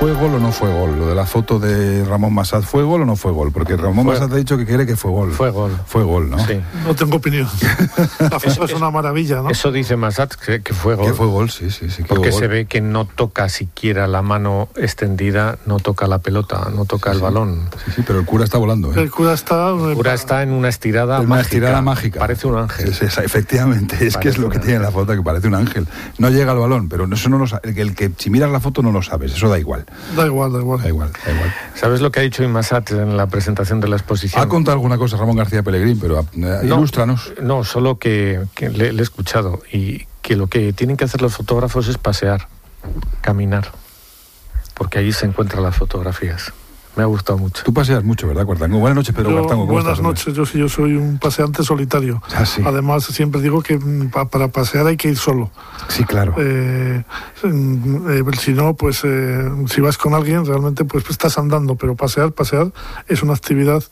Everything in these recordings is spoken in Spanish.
¿Fue gol o no fue gol? Lo de la foto de Ramón Massad, ¿fue gol o no fue gol? Porque Ramón Massad ha dicho que quiere que fue gol. Fue gol. Fue gol, ¿no? Sí. No tengo opinión. La foto es una maravilla, ¿no? Eso dice Massad, que fue gol. Que fue gol, sí. Porque se ve que no toca siquiera la mano extendida, no toca la pelota, no toca el balón. Sí, pero el cura está volando, ¿eh? El cura está en una estirada mágica. Una estirada mágica. Parece un ángel. Efectivamente, que es lo que tiene la foto, que parece un ángel. No llega al balón, pero eso no lo sabe. El que si miras la foto no lo sabes, eso da igual. Da igual. ¿Sabes lo que ha dicho Massad en la presentación de la exposición? Ha contado alguna cosa Ramón García Pellegrín, pero ilústranos. No, solo que le he escuchado, y que lo que tienen que hacer los fotógrafos es pasear, caminar, porque allí se encuentran las fotografías. Me ha gustado mucho. Tú paseas mucho, ¿verdad, Cuartango? Buenas noches, Pedro Cuartango. Buenas noches, yo soy un paseante solitario. Sí. Además, siempre digo que para pasear hay que ir solo. Sí, claro. Si no, pues si vas con alguien, realmente pues estás andando, pero pasear es una actividad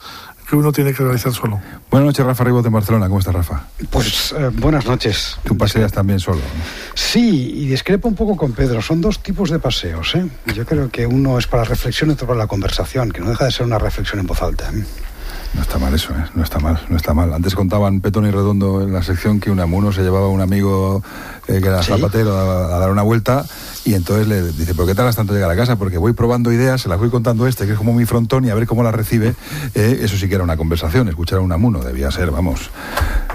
que uno tiene que realizar solo. Buenas noches, Rafa Ribot en Barcelona. ¿Cómo estás, Rafa? Pues buenas noches. Tú paseas también solo, ¿no? Sí, y discrepo un poco con Pedro. Son dos tipos de paseos, ¿eh? Yo creo que uno es para reflexión y otro para la conversación, que no deja de ser una reflexión en voz alta, ¿eh? No está mal eso, ¿eh? No está mal. Antes contaban Petón y Redondo en la sección que Unamuno se llevaba a un amigo que era zapatero a dar una vuelta, y entonces le dice, ¿pero qué tardas tanto llegar a casa? Porque voy probando ideas, se las voy contando que es como mi frontón, y a ver cómo las recibe. Eso sí que era una conversación, escuchar a Unamuno, debía ser, vamos.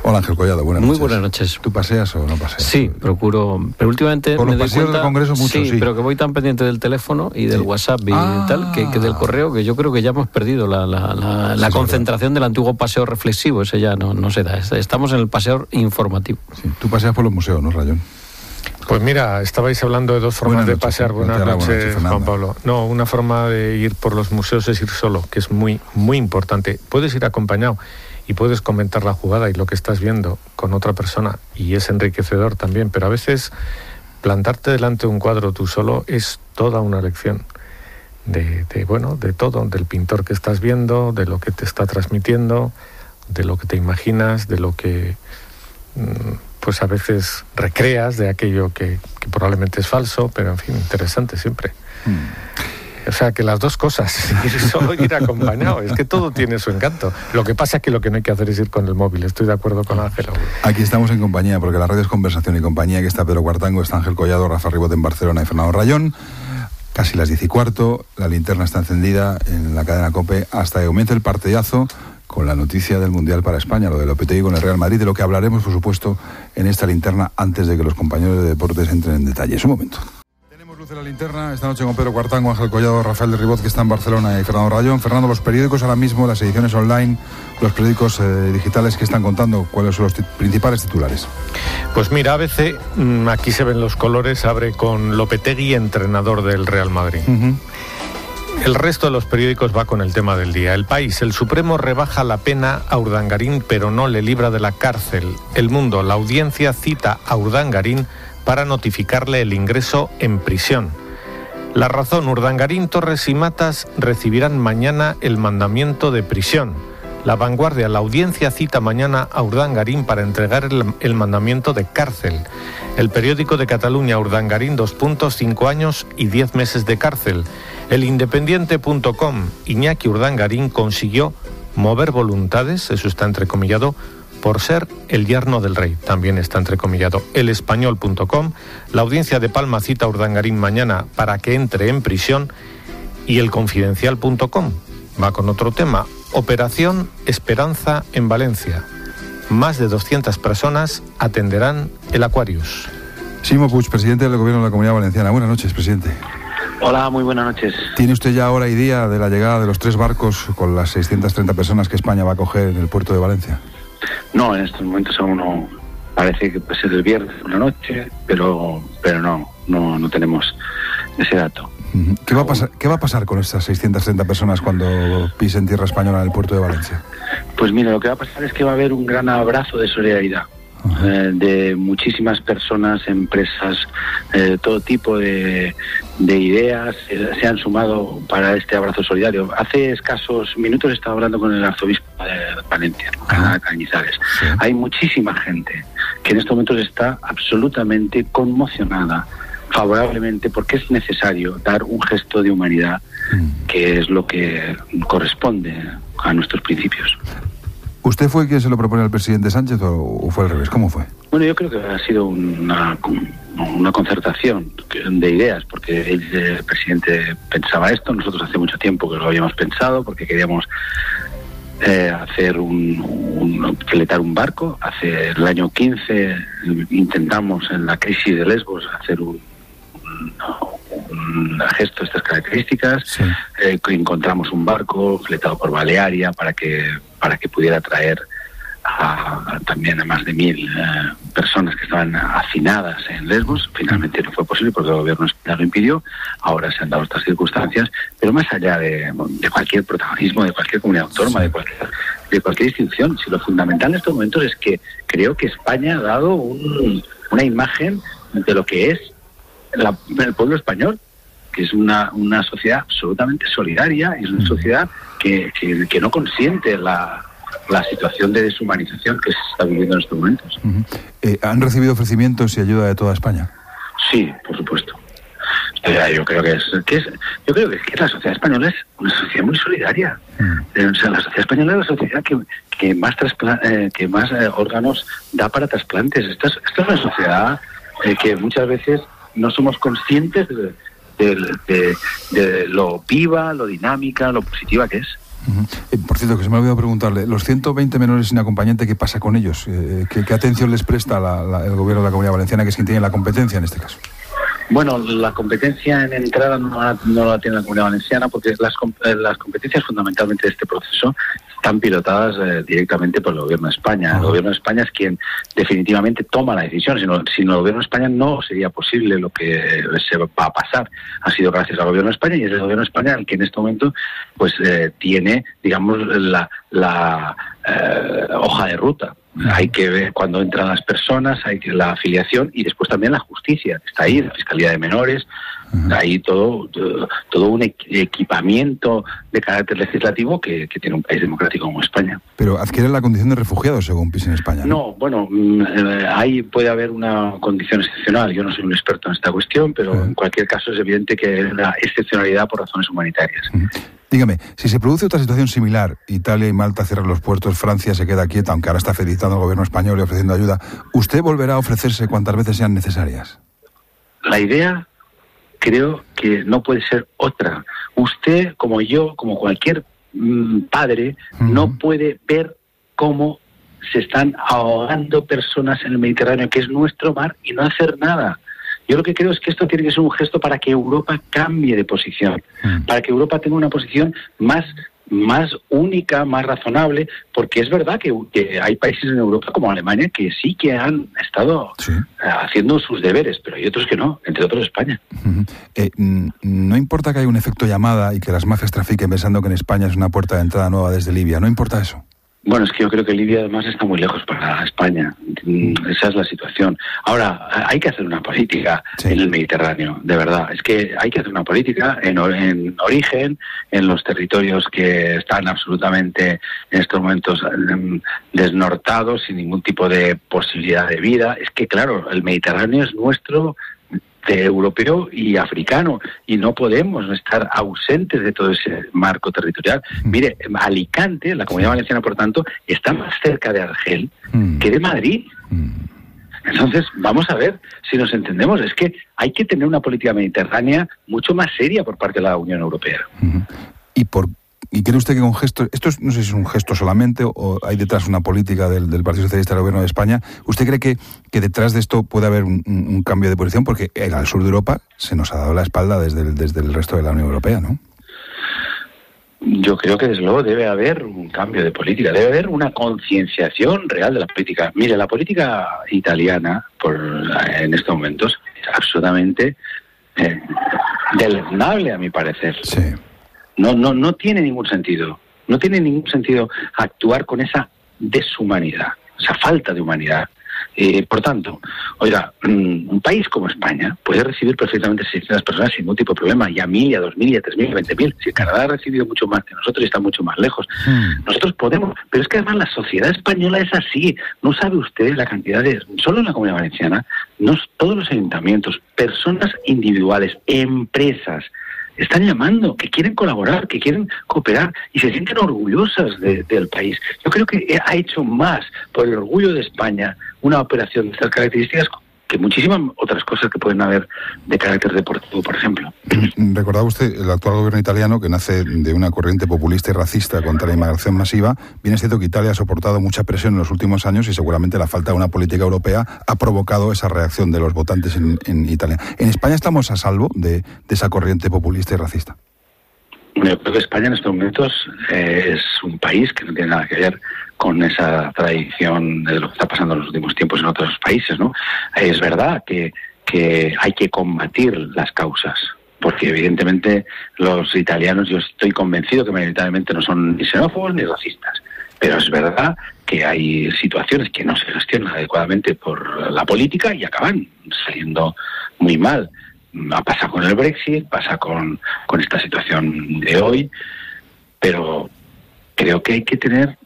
Hola, Ángel Collado, buenas noches. Muy buenas noches. ¿Tú paseas o no paseas? Sí, procuro, pero últimamente por los paseos del Congreso mucho, sí. Pero que voy tan pendiente del teléfono y del WhatsApp y tal, que del correo, que yo creo que ya hemos perdido la concentración del antiguo paseo reflexivo. Ese ya no se da. Estamos en el paseo informativo. Sí. Tú paseas por los museos, ¿no, Rayón? Pues mira, estabais hablando de dos formas de pasear. Buenas noches, Juan Pablo. No, una forma de ir por los museos es ir solo, que es muy, muy importante. Puedes ir acompañado y puedes comentar la jugada y lo que estás viendo con otra persona, y es enriquecedor también, pero a veces plantarte delante de un cuadro tú solo es toda una lección de todo, del pintor que estás viendo, de lo que te está transmitiendo, de lo que te imaginas, de lo que pues a veces recreas de aquello que probablemente es falso, pero en fin, interesante siempre. O sea, que las dos cosas, ir solo y ir acompañado, es que todo tiene su encanto. Lo que pasa es que lo que no hay que hacer es ir con el móvil. Estoy de acuerdo con Ángel. Aquí estamos en compañía, porque la radio es Conversación y Compañía, que está Pedro Cuartango, está Ángel Collado, Rafa Ribot en Barcelona y Fernando Rayón. Casi las 10:15, la linterna está encendida en la cadena COPE hasta que comience el partidazo con la noticia del Mundial para España, lo de Lopetegui con el Real Madrid, de lo que hablaremos, por supuesto, en esta linterna antes de que los compañeros de deportes entren en detalles. Un momento. Tenemos luz de la linterna esta noche con Pedro Cuartango, Ángel Collado, Rafael de Ribot, que está en Barcelona, y Fernando Rayón. Fernando, los periódicos ahora mismo, las ediciones online, los periódicos digitales, que están contando, ¿cuáles son los principales titulares? Pues mira, ABC, aquí se ven los colores, abre con Lopetegui, entrenador del Real Madrid. El resto de los periódicos va con el tema del día. El País, el Supremo rebaja la pena a Urdangarín, pero no le libra de la cárcel. El Mundo, la audiencia cita a Urdangarín para notificarle el ingreso en prisión. La Razón, Urdangarín, Torres y Matas recibirán mañana el mandamiento de prisión. La Vanguardia, la audiencia cita mañana a Urdangarín para entregar el mandamiento de cárcel. El Periódico de Cataluña, Urdangarín, 5 años y 10 meses de cárcel. El Independiente.com, Iñaki Urdangarín consiguió mover voluntades, eso está entrecomillado, por ser el yerno del rey, también está entrecomillado. El Español.com, la audiencia de Palma cita a Urdangarín mañana para que entre en prisión. Y el Confidencial.com va con otro tema, Operación Esperanza en Valencia. Más de 200 personas atenderán el Aquarius. Ximo Puig, presidente del Gobierno de la Comunidad Valenciana. Buenas noches, presidente. Hola, muy buenas noches. ¿Tiene usted ya hora y día de la llegada de los 3 barcos con las 630 personas que España va a acoger en el puerto de Valencia? No, en estos momentos aún no. Parece que puede ser el viernes por la noche, pero no tenemos ese dato. ¿Qué va a pasar con estas 630 personas cuando pisen tierra española en el puerto de Valencia? Pues mira, lo que va a pasar es que va a haber un gran abrazo de solidaridad de muchísimas personas, empresas, todo tipo de ideas se han sumado para este abrazo solidario. Hace escasos minutos estaba hablando con el arzobispo de Valencia, Cañizares. Sí. Hay muchísima gente que en estos momentos está absolutamente conmocionada favorablemente porque es necesario dar un gesto de humanidad, que es lo que corresponde a nuestros principios. ¿Usted fue quien se lo propone al presidente Sánchez o fue al revés? ¿Cómo fue? Bueno, yo creo que ha sido una concertación de ideas, porque el presidente pensaba esto, nosotros hace mucho tiempo que lo habíamos pensado, porque queríamos fletar un barco. Hace el año 15 intentamos en la crisis de Lesbos hacer un gesto de estas características. Sí. Encontramos un barco fletado por Balearia para que pudiera traer también a más de 1.000 personas que estaban hacinadas en Lesbos. Finalmente no fue posible porque el gobierno español lo impidió. Ahora se han dado estas circunstancias, pero más allá de cualquier protagonismo, de cualquier comunidad autónoma, de cualquier institución, si lo fundamental en estos momentos es que creo que España ha dado una imagen de lo que es el pueblo español, que es una sociedad absolutamente solidaria, y es una sociedad que no consiente la situación de deshumanización que se está viviendo en estos momentos. ¿Han recibido ofrecimientos y ayuda de toda España? Sí, por supuesto. Yo creo que la sociedad española es una sociedad muy solidaria. O sea, la sociedad española es la sociedad que más órganos da para trasplantes. Esta es una sociedad que muchas veces no somos conscientes de lo viva, lo dinámica, lo positiva que es. Por cierto, que se me ha olvidado preguntarle, los 120 menores sin acompañante, ¿qué pasa con ellos? ¿Qué atención les presta el gobierno de la Comunidad Valenciana, que es quien tiene la competencia en este caso? Bueno, la competencia en entrada no la tiene la Comunidad Valenciana, porque las competencias fundamentalmente de este proceso están pilotadas directamente por el Gobierno de España. El Gobierno de España es quien definitivamente toma la decisión. Sin el Gobierno de España no sería posible lo que se va a pasar. Ha sido gracias al Gobierno de España, y es el Gobierno de España el que en este momento pues tiene, digamos, la hoja de ruta. Hay que ver cuando entran las personas, hay que la afiliación, y después también la justicia. Está ahí, la Fiscalía de Menores, hay todo un equipamiento de carácter legislativo que tiene un país democrático como España. Pero adquiere la condición de refugiados según PiS en España, ¿no? No, bueno, ahí puede haber una condición excepcional. Yo no soy un experto en esta cuestión, pero en cualquier caso es evidente que hay una excepcionalidad por razones humanitarias. Dígame, si se produce otra situación similar, Italia y Malta cierran los puertos, Francia se queda quieta, aunque ahora está felicitando al gobierno español y ofreciendo ayuda, ¿usted volverá a ofrecerse cuantas veces sean necesarias? La idea creo que no puede ser otra. Usted, como yo, como cualquier padre, no puede ver cómo se están ahogando personas en el Mediterráneo, que es nuestro mar, y no hacer nada. Yo lo que creo es que esto tiene que ser un gesto para que Europa cambie de posición, para que Europa tenga una posición más única, más razonable, porque es verdad que hay países en Europa como Alemania que sí que han estado haciendo sus deberes, pero hay otros que no, entre otros España. No importa que haya un efecto llamada y que las mafias trafiquen pensando que en España es una puerta de entrada nueva desde Libia, ¿no importa eso? Bueno, es que yo creo que Libia además está muy lejos para España. Esa es la situación. Ahora, hay que hacer una política en el Mediterráneo, de verdad. Es que hay que hacer una política en origen, en los territorios que están absolutamente en estos momentos desnortados, sin ningún tipo de posibilidad de vida. Es que, claro, el Mediterráneo es nuestro, europeo y africano, y no podemos estar ausentes de todo ese marco territorial. Mire, Alicante, la Comunidad Valenciana, por tanto, está más cerca de Argel que de Madrid. Entonces, vamos a ver si nos entendemos. Es que hay que tener una política mediterránea mucho más seria por parte de la Unión Europea. ¿Y cree usted que con gestos, esto no sé si es un gesto solamente o hay detrás una política del Partido Socialista del Gobierno de España, ¿usted cree que detrás de esto puede haber un cambio de posición? Porque al sur de Europa se nos ha dado la espalda desde el resto de la Unión Europea, ¿no? Yo creo que desde luego debe haber un cambio de política, debe haber una concienciación real de la política. Mire, la política italiana en estos momentos es absolutamente deleznable, a mi parecer. Sí. No tiene ningún sentido. No tiene ningún sentido actuar con esa deshumanidad, esa falta de humanidad. Por tanto, oiga, un país como España puede recibir perfectamente 600 personas sin ningún tipo de problema, y a 1.000, y a 2.000, y a 3.000, y a 20.000. Si Canadá ha recibido mucho más que nosotros y está mucho más lejos. Nosotros podemos, pero es que además la sociedad española es así. No sabe usted la cantidad de... Solo en la Comunidad Valenciana, todos los ayuntamientos, personas individuales, empresas, están llamando, que quieren colaborar, que quieren cooperar y se sienten orgullosas del país. Yo creo que ha hecho más por el orgullo de España una operación de estas características que muchísimas otras cosas que pueden haber de carácter deportivo, por ejemplo. Recordaba usted el actual gobierno italiano, que nace de una corriente populista y racista contra la inmigración masiva. Bien es cierto que Italia ha soportado mucha presión en los últimos años y seguramente la falta de una política europea ha provocado esa reacción de los votantes en Italia. ¿En España estamos a salvo de esa corriente populista y racista? Yo creo que España en estos momentos es un país que no tiene nada que ver con esa tradición de lo que está pasando en los últimos tiempos en otros países, ¿no? Es verdad que hay que combatir las causas, porque evidentemente los italianos, yo estoy convencido que mayoritariamente no son ni xenófobos ni racistas, pero es verdad que hay situaciones que no se gestionan adecuadamente por la política y acaban saliendo muy mal. Pasa con el Brexit, pasa con esta situación de hoy, pero creo que hay que tener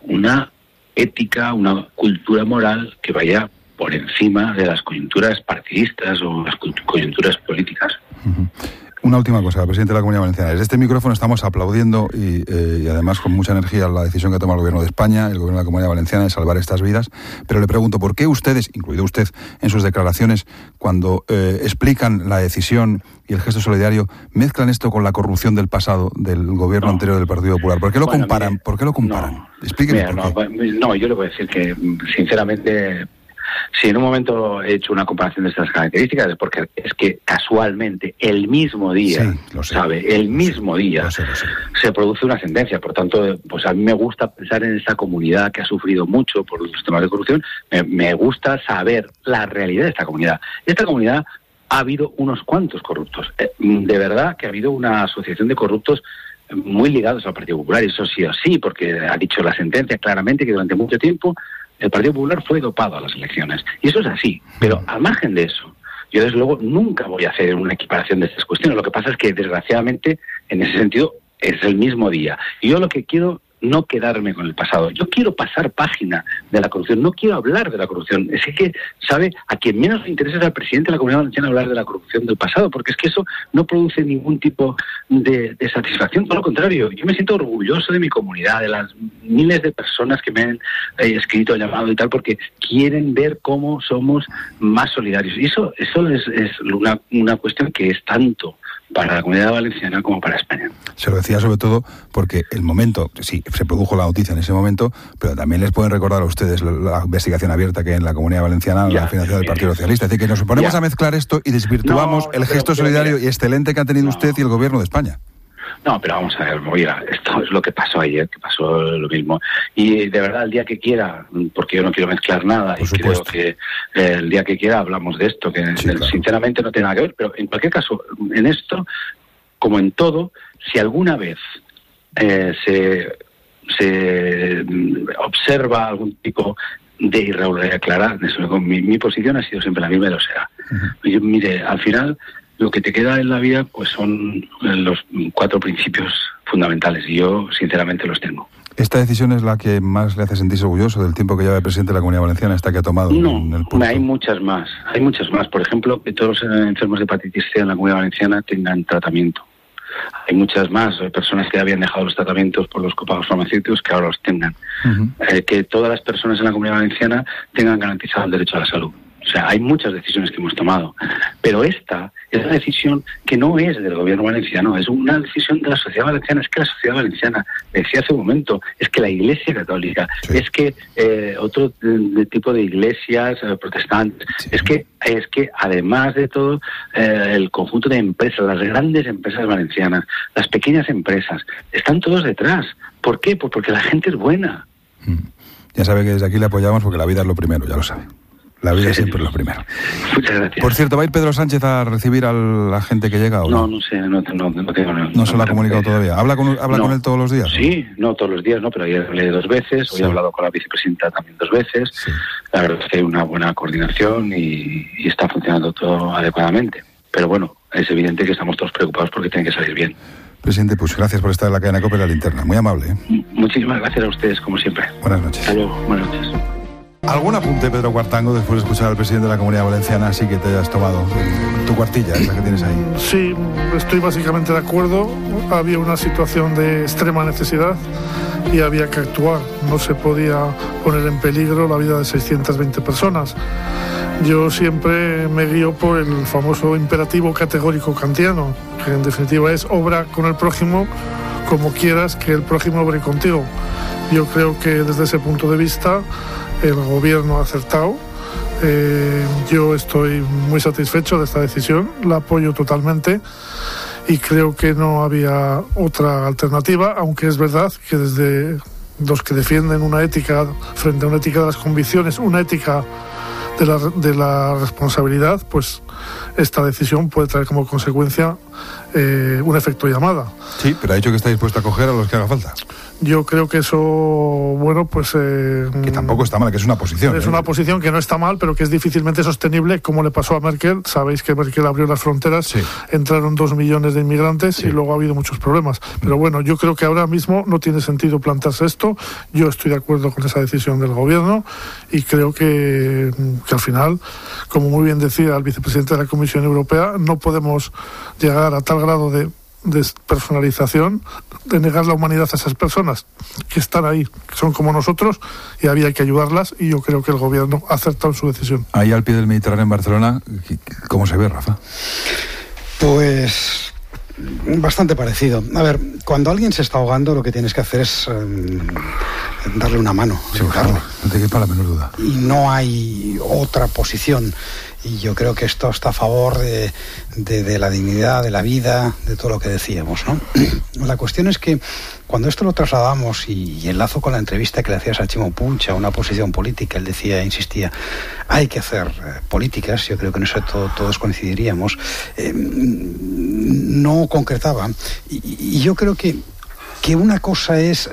una ética, una cultura moral que vaya por encima de las coyunturas partidistas o las coyunturas políticas. Una última cosa, presidente de la Comunidad Valenciana. Desde este micrófono estamos aplaudiendo y además con mucha energía la decisión que ha tomado el Gobierno de España, el Gobierno de la Comunidad Valenciana, de salvar estas vidas. Pero le pregunto, ¿por qué ustedes, incluido usted en sus declaraciones, cuando explican la decisión y el gesto solidario, mezclan esto con la corrupción del pasado del Gobierno anterior del Partido Popular? ¿Por qué lo comparan? ¿Por qué lo comparan? Explíqueme por qué. No, yo le voy a decir que, sinceramente... Si en un momento he hecho una comparación de estas características es porque es que casualmente el mismo día, el mismo día se produce una sentencia. Por tanto, pues a mí me gusta pensar en esta comunidad que ha sufrido mucho por los temas de corrupción. Me gusta saber la realidad de esta comunidad. Esta comunidad ha habido unos cuantos corruptos. De verdad que ha habido una asociación de corruptos muy ligados al Partido Popular, y eso sí o sí, porque ha dicho la sentencia claramente que durante mucho tiempo el Partido Popular fue dopado a las elecciones. Y eso es así. Pero al margen de eso, yo desde luego nunca voy a hacer una equiparación de estas cuestiones. Lo que pasa es que, desgraciadamente, en ese sentido, es el mismo día. Y yo lo que quiero, no quedarme con el pasado. Yo quiero pasar página de la corrupción. No quiero hablar de la corrupción. Es que, ¿sabe? A quien menos le interesa es al presidente de la Comunidad Valenciana hablar de la corrupción del pasado, porque es que eso no produce ningún tipo de satisfacción. Todo lo contrario, yo me siento orgulloso de mi comunidad, de las miles de personas que me han escrito, llamado y tal, porque quieren ver cómo somos más solidarios. Y eso es una cuestión que es tanto para la Comunidad Valenciana como para España. Se lo decía sobre todo porque el momento, sí, se produjo la noticia en ese momento, pero también les pueden recordar a ustedes la investigación abierta que hay en la Comunidad Valenciana, la financiación del Partido Socialista. Es decir, que nos ponemos a mezclar esto y desvirtuamos el gesto solidario y excelente que ha tenido usted y el Gobierno de España. No, pero vamos a ver, mira, esto es lo que pasó ayer, que pasó lo mismo. Y de verdad, el día que quiera, porque yo no quiero mezclar nada, y creo que el día que quiera hablamos de esto, que sí, claro, sinceramente no tiene nada que ver, pero en cualquier caso, en esto, como en todo, si alguna vez se observa algún tipo de irregularidad clara, mi posición ha sido siempre la misma y lo será. Yo, mire, al final... Lo que te queda en la vida pues son los 4 principios fundamentales y yo sinceramente los tengo. ¿Esta decisión es la que más le hace sentirse orgulloso del tiempo que lleva el presidente de la Comunidad Valenciana, esta que ha tomado en el puesto? Hay muchas más. Por ejemplo, que todos los enfermos de hepatitis C en la Comunidad Valenciana tengan tratamiento. Hay muchas más personas que habían dejado los tratamientos por los copagos farmacéuticos que ahora los tengan. Que todas las personas en la Comunidad Valenciana tengan garantizado el derecho a la salud. O sea, hay muchas decisiones que hemos tomado, pero esta es una decisión que no es del Gobierno valenciano, es una decisión de la sociedad valenciana. Es que la sociedad valenciana, decía hace un momento, es que la Iglesia Católica, es que otro tipo de iglesias protestantes, es que además de todo, el conjunto de empresas, las grandes empresas valencianas, las pequeñas empresas, están todos detrás. ¿Por qué? Pues porque la gente es buena. Ya sabe que desde aquí le apoyamos porque la vida es lo primero, ya lo sabe. La vida siempre es lo primero. Muchas gracias. Por cierto, ¿va a ir Pedro Sánchez a recibir a la gente que llega o no? No sé, no tengo... No se lo ha comunicado todavía. ¿Habla con él todos los días? Sí, no todos los días, no, pero ayer hablé 2 veces, hoy he hablado con la vicepresidenta también 2 veces. Sí. La verdad es que hay una buena coordinación y está funcionando todo adecuadamente. Pero bueno, es evidente que estamos todos preocupados porque tiene que salir bien. Presidente Puig, gracias por estar en la cadena COPE La Linterna. Muy amable, ¿eh? Muchísimas gracias a ustedes, como siempre. Buenas noches. Hasta luego. Buenas noches. ¿Algún apunte, Pedro Cuartango, después de escuchar al presidente de la Comunidad Valenciana, así que te hayas tomado tu cuartilla, esa que tienes ahí? Sí, estoy básicamente de acuerdo. Había una situación de extrema necesidad y había que actuar. No se podía poner en peligro la vida de 620 personas. Yo siempre me guío por el famoso imperativo categórico kantiano, que en definitiva es obra con el prójimo como quieras que el prójimo obre contigo. Yo creo que desde ese punto de vista el gobierno ha acertado. Yo estoy muy satisfecho de esta decisión, la apoyo totalmente y creo que no había otra alternativa, aunque es verdad que desde los que defienden una ética frente a una ética de las convicciones, una ética de la responsabilidad, pues esta decisión puede traer como consecuencia un efecto llamada. Sí, pero ha dicho que está dispuesto a coger a los que haga falta. Yo creo que eso, bueno, pues... que tampoco está mal, que es una posición. Es una posición que no está mal, pero que es difícilmente sostenible, como le pasó a Merkel. Sabéis que Merkel abrió las fronteras, sí. Entraron 2 millones de inmigrantes, sí. Y luego ha habido muchos problemas. Pero bueno, yo creo que ahora mismo no tiene sentido plantearse esto. Yo estoy de acuerdo con esa decisión del gobierno y creo que al final, como muy bien decía el vicepresidente de la Comisión Europea, no podemos llegar a tal grado de despersonalización, de negar la humanidad a esas personas que están ahí, que son como nosotros, y había que ayudarlas, y yo creo que el gobierno ha acertado en su decisión. Ahí al pie del Mediterráneo en Barcelona, ¿cómo se ve, Rafa? Pues bastante parecido. A ver, cuando alguien se está ahogando, lo que tienes que hacer es darle una mano. Sí, claro, no te quepa la menor duda. Y no hay otra posición. Y yo creo que esto está a favor de la dignidad, de la vida, de todo lo que decíamos, ¿no? La cuestión es que cuando esto lo trasladamos y enlazo con la entrevista que le hacías a Chimo Puig, a una posición política, él decía, insistía, hay que hacer políticas, yo creo que en eso todos coincidiríamos, no concretaba. Y yo creo que una cosa es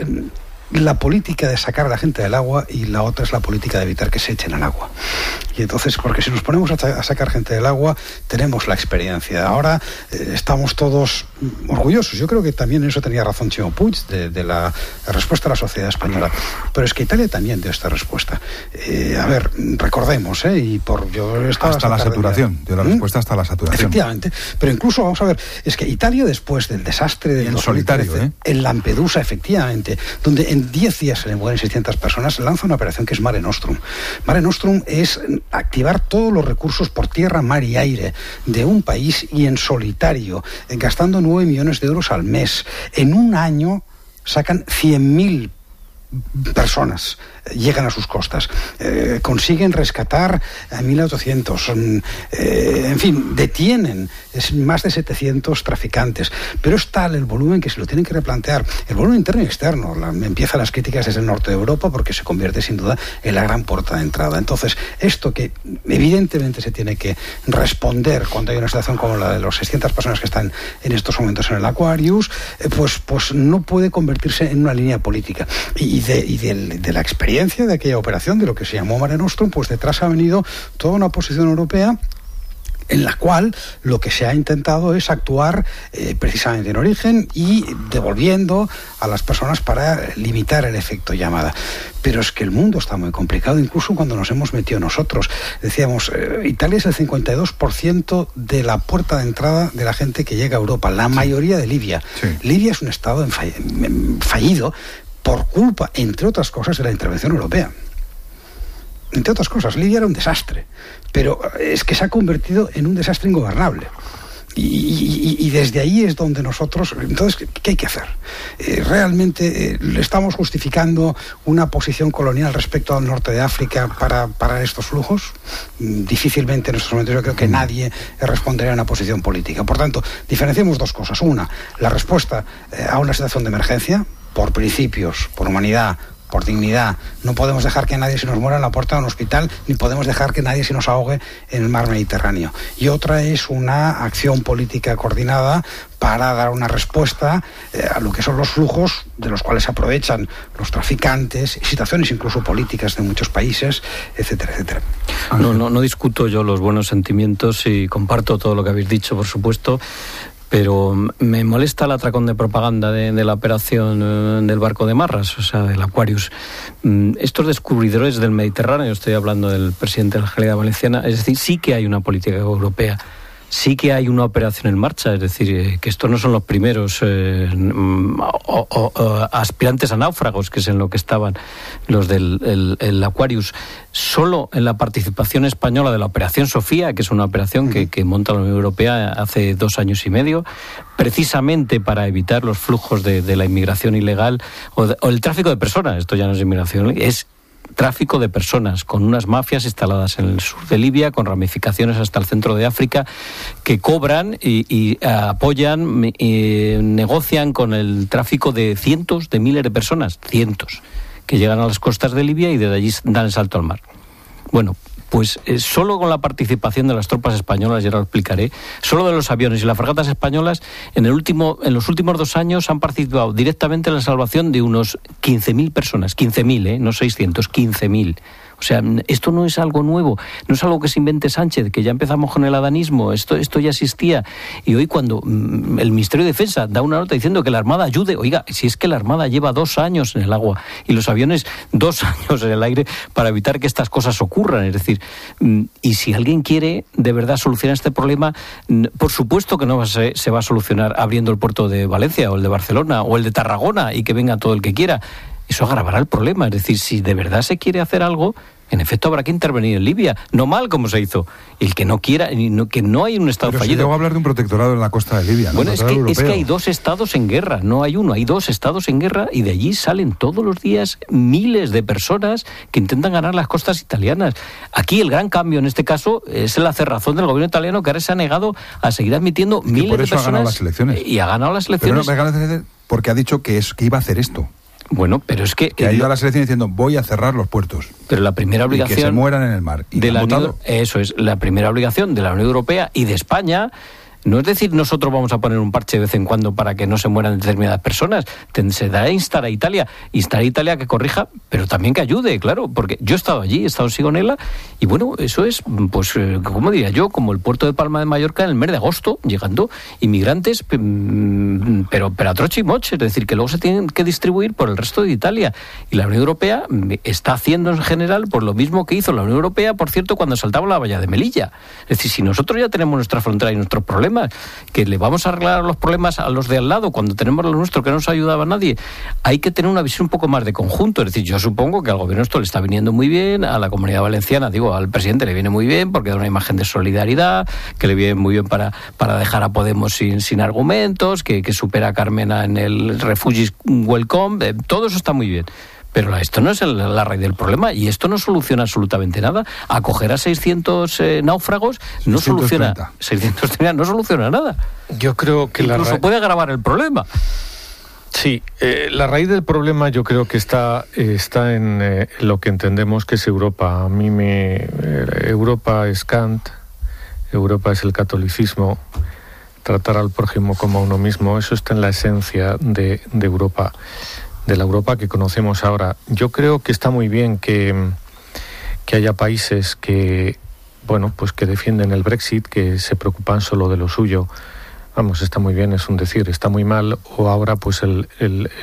la política de sacar a la gente del agua y la otra es la política de evitar que se echen al agua. Y entonces, porque si nos ponemos a sacar gente del agua, tenemos la experiencia. Ahora estamos todos orgullosos. Yo creo que también en eso tenía razón Chimo Puig, de la respuesta a la sociedad española. Pero es que Italia también dio esta respuesta. A ver, recordemos, yo estaba hasta la saturación, dio la respuesta hasta la saturación. Efectivamente. Pero incluso, vamos a ver, es que Italia después del desastre del 2013, solitario, en Lampedusa, efectivamente, donde en 10 días se le mueren 600 personas, lanza una operación que es Mare Nostrum. Mare Nostrum es activar todos los recursos por tierra, mar y aire de un país y en solitario, gastando 9 millones de euros al mes. En un año sacan 100.000 personas, llegan a sus costas, consiguen rescatar a 1.800, en fin, detienen más de 700 traficantes, pero es tal el volumen que se lo tienen que replantear, el volumen interno y externo. Empiezan las críticas desde el norte de Europa porque se convierte sin duda en la gran puerta de entrada. Entonces, esto que evidentemente se tiene que responder cuando hay una situación como la de las 600 personas que están en estos momentos en el Aquarius, pues no puede convertirse en una línea política. Y de la experiencia de aquella operación, de lo que se llamó Mare Nostrum, pues detrás ha venido toda una posición europea en la cual lo que se ha intentado es actuar precisamente en origen y devolviendo a las personas para limitar el efecto llamada. Pero es que el mundo está muy complicado, incluso cuando nos hemos metido nosotros. Decíamos, Italia es el 52% de la puerta de entrada de la gente que llega a Europa, la mayoría de Libia. Sí. Libia es un estado fallido por culpa, entre otras cosas, de la intervención europea. Entre otras cosas, Libia era un desastre, pero es que se ha convertido en un desastre ingobernable. Y desde ahí es donde nosotros... Entonces, ¿qué hay que hacer? ¿Realmente le estamos justificando una posición colonial respecto al norte de África para estos flujos? Difícilmente en estos momentos yo creo que nadie respondería a una posición política. Por tanto, diferenciamos dos cosas. Una, la respuesta a una situación de emergencia, por principios, por humanidad, por dignidad. No podemos dejar que nadie se nos muera en la puerta de un hospital, ni podemos dejar que nadie se nos ahogue en el mar Mediterráneo. Y otra es una acción política coordinada para dar una respuesta a lo que son los flujos de los cuales se aprovechan los traficantes, situaciones incluso políticas de muchos países, etcétera, etcétera. No discuto yo los buenos sentimientos y comparto todo lo que habéis dicho, por supuesto, pero me molesta el atracón de propaganda de la operación del barco de Marras, o sea, del Aquarius. Estos descubridores del Mediterráneo, estoy hablando del presidente de la Generalitat Valenciana, es decir, sí que hay una política europea. Sí que hay una operación en marcha, es decir, que estos no son los primeros aspirantes a náufragos, que es en lo que estaban los del el Aquarius. Solo en la participación española de la Operación Sofía, que es una operación que monta la Unión Europea hace 2 años y medio, precisamente para evitar los flujos de la inmigración ilegal o el tráfico de personas. Esto ya no es inmigración, es tráfico de personas, con unas mafias instaladas en el sur de Libia, con ramificaciones hasta el centro de África, que cobran y apoyan y negocian con el tráfico de cientos de miles de personas, que llegan a las costas de Libia y desde allí dan el salto al mar. Bueno, pues solo con la participación de las tropas españolas, ya lo explicaré, solo de los aviones y las fragatas españolas, en los últimos 2 años han participado directamente en la salvación de unos 15.000 personas, 15.000, no 600, 15.000. O sea, esto no es algo nuevo, no es algo que se invente Sánchez, que ya empezamos con el adanismo, esto ya existía. Y hoy cuando el Ministerio de Defensa da una nota diciendo que la Armada ayude, oiga, si es que la Armada lleva 2 años en el agua y los aviones 2 años en el aire para evitar que estas cosas ocurran, es decir, y si alguien quiere de verdad solucionar este problema, por supuesto que no se va a solucionar abriendo el puerto de Valencia o el de Barcelona o el de Tarragona y que venga todo el que quiera. Eso agravará el problema. Es decir, si de verdad se quiere hacer algo, en efecto habrá que intervenir en Libia. No mal como se hizo. El que no quiera, que no hay un Estado fallido. Pero si luego hablar de un protectorado en la costa de Libia, ¿no? Bueno, es que hay 2 estados en guerra, no hay uno, hay 2 estados en guerra y de allí salen todos los días miles de personas que intentan ganar las costas italianas. Aquí el gran cambio en este caso es la cerrazón del gobierno italiano, que ahora se ha negado a seguir admitiendo miles de personas. Ha ganado las elecciones. Y ha ganado las elecciones. Pero no, porque ha dicho que iba a hacer esto. Bueno, pero es que ha ido a la selección diciendo voy a cerrar los puertos. Pero la primera obligación y que se mueran en el mar. ¿Y de la Unión, eso es la primera obligación de la Unión Europea y de España. No es decir, nosotros vamos a poner un parche de vez en cuando para que no se mueran determinadas personas. Se da a instar a Italia que corrija, pero también que ayude, claro, porque yo he estado allí, he estado en Sigonella, y bueno, eso es, pues, ¿cómo diría yo? Como el puerto de Palma de Mallorca en el mes de agosto, llegando inmigrantes, pero a troche y moche, es decir, que luego se tienen que distribuir por el resto de Italia. Y la Unión Europea está haciendo en general pues lo mismo que hizo la Unión Europea, por cierto, cuando saltaba la valla de Melilla. Es decir, si nosotros ya tenemos nuestra frontera y nuestros problemas, que le vamos a arreglar los problemas a los de al lado cuando tenemos lo nuestro que no nos ayudaba a nadie, hay que tener una visión un poco más de conjunto. Es decir, yo supongo que al gobierno esto le está viniendo muy bien, a la Comunidad Valenciana, digo, al presidente le viene muy bien porque da una imagen de solidaridad, que le viene muy bien para dejar a Podemos sin argumentos, que supera a Carmena en el Refugees Welcome, todo eso está muy bien. Pero esto no es la raíz del problema y esto no soluciona absolutamente nada. Acoger a 600 náufragos no 630. soluciona 630 no soluciona nada. Yo creo que incluso puede agravar el problema. Sí, la raíz del problema yo creo que está en lo que entendemos que es Europa. Europa es Kant, Europa es el catolicismo, tratar al prójimo como a uno mismo. Eso está en la esencia de Europa. De la Europa que conocemos ahora. Yo creo que está muy bien que haya países que defienden el Brexit, que se preocupan solo de lo suyo. Vamos, está muy bien, es un decir, está muy mal, o ahora pues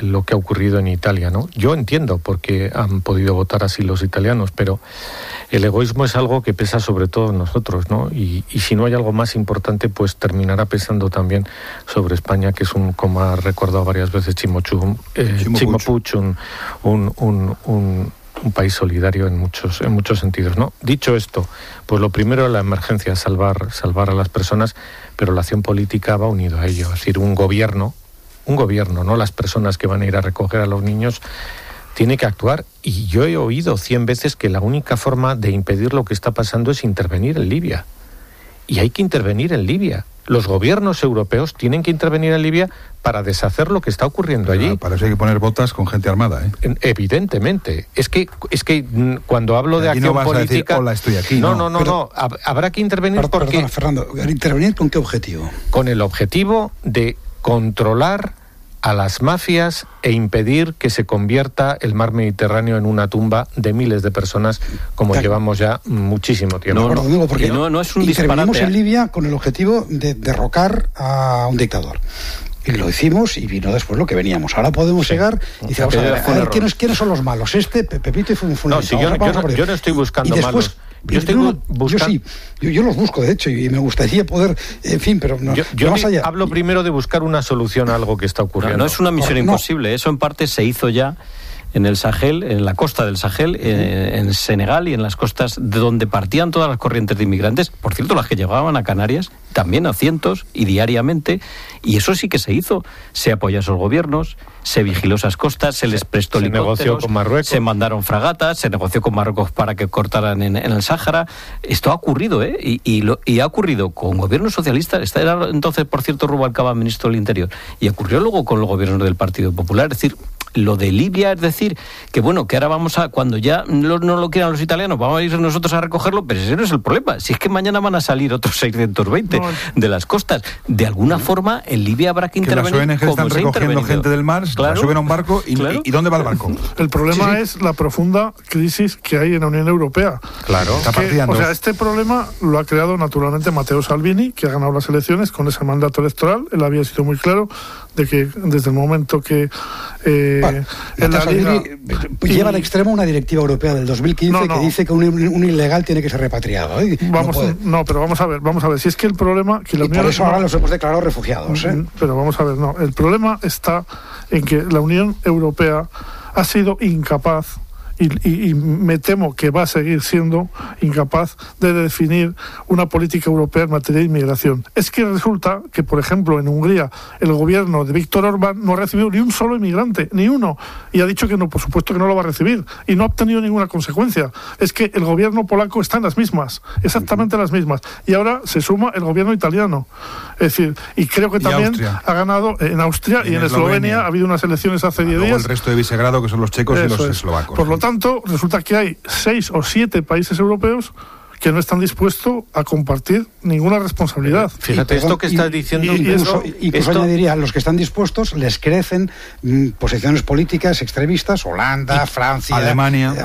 lo que ha ocurrido en Italia, ¿no? Yo entiendo por qué han podido votar así los italianos, pero el egoísmo es algo que pesa sobre todo en nosotros, ¿no? Y si no hay algo más importante, pues terminará pesando también sobre España, que es como ha recordado varias veces Chimo Puig, un país solidario en muchos sentidos, ¿no? Dicho esto, pues lo primero es la emergencia, salvar a las personas, pero la acción política va unido a ello. Es decir, un gobierno, no las personas que van a ir a recoger a los niños, tiene que actuar. Y yo he oído 100 veces que la única forma de impedir lo que está pasando es intervenir en Libia. Y hay que intervenir en Libia. los gobiernos europeos tienen que intervenir en Libia para deshacer lo que está ocurriendo allí. Para eso hay que poner botas con gente armada, ¿eh? Evidentemente. Es que cuando hablo de acción política... Decir, hola, estoy aquí. No. Habrá que intervenir porque... Perdona, Fernando, ¿intervenir con qué objetivo? Con el objetivo de controlar a las mafias e impedir que se convierta el mar Mediterráneo en una tumba de miles de personas, como llevamos ya muchísimo tiempo. No es un intervenimos en Libia con el objetivo de derrocar a un dictador. Y lo hicimos y vino después lo que veníamos. Ahora podemos llegar y decir, vamos a ver, ¿quiénes son los malos? Pepito y Fulanito. Yo no estoy buscando malos. Yo los busco, de hecho, y me gustaría poder, en fin, pero no. Yo más allá. Hablo primero de buscar una solución a algo que está ocurriendo. No es una misión imposible. Eso en parte se hizo ya en el Sahel, en la costa del Sahel, en Senegal y en las costas de donde partían todas las corrientes de inmigrantes, por cierto, las que llegaban a Canarias, también a cientos y diariamente, y eso sí que se hizo. Se apoyó a esos gobiernos, se vigiló esas costas, se les prestó helicópteros, negoció con Marruecos, se mandaron fragatas, se negoció con Marruecos para que cortaran en el Sáhara. Esto ha ocurrido, y ha ocurrido con gobiernos socialistas. Este era entonces, por cierto, Rubalcaba, ministro del Interior, y ocurrió luego con los gobiernos del Partido Popular. Es decir, lo de Libia, es decir, que bueno, que ahora vamos a, cuando ya no lo quieran los italianos, vamos a ir nosotros a recogerlo, pero ese no es el problema. Si es que mañana van a salir otros 620 de las costas. De alguna forma, en Libia habrá que intervenir. Que las ONG están recogiendo gente del mar, la suben a un barco y ¿dónde va el barco? El problema es la profunda crisis que hay en la Unión Europea. Claro. Este problema lo ha creado naturalmente Matteo Salvini, que ha ganado las elecciones con ese mandato electoral. Él había sido muy claro de que desde el momento que lleva al extremo una directiva europea del 2015 que dice que un ilegal tiene que ser repatriado. Pero vamos a ver, si es que el problema... Que la Unión, por eso ahora los hemos declarado refugiados. Pero vamos a ver, el problema está en que la Unión Europea ha sido incapaz, y me temo que va a seguir siendo incapaz de definir una política europea en materia de inmigración. Es que resulta que, por ejemplo, en Hungría, el gobierno de Víctor Orbán no ha recibido ni un solo inmigrante, ni uno, y ha dicho que no, por supuesto que no lo va a recibir, y no ha obtenido ninguna consecuencia. Es que el gobierno polaco está en las mismas, exactamente las mismas, y ahora se suma el gobierno italiano. Es decir, y creo que también ha ganado en Austria y en Eslovenia. Ha habido unas elecciones hace 10 días. El resto de Visegrado, que son los checos y los eslovacos. Por lo tanto, resulta que hay 6 o 7 países europeos que no están dispuestos a compartir ninguna responsabilidad. Fíjate, esto que estás diciendo... Incluso añadiría, los que están dispuestos les crecen posiciones políticas extremistas, Holanda, Francia, Alemania,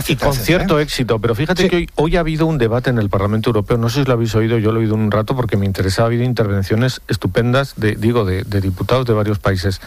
y con cierto éxito. Pero fíjate que hoy ha habido un debate en el Parlamento Europeo, no sé si lo habéis oído, yo lo he oído un rato porque me interesaba, ha habido intervenciones estupendas de diputados de varios países.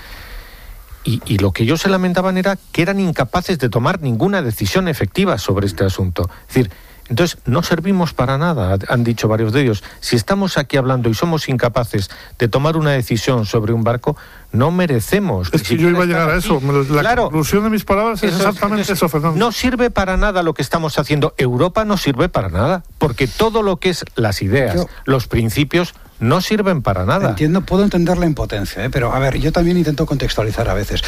Y lo que ellos se lamentaban era que eran incapaces de tomar ninguna decisión efectiva sobre este asunto. Es decir, entonces no servimos para nada, han dicho varios de ellos. Si estamos aquí hablando y somos incapaces de tomar una decisión sobre un barco, no merecemos. Es que yo iba a llegar a eso. La conclusión de mis palabras es exactamente eso, Fernando. No sirve para nada lo que estamos haciendo. Europa no sirve para nada, porque todo lo que es las ideas, los principios, no sirven para nada. Puedo entender la impotencia, pero a ver, yo también intento contextualizar a veces.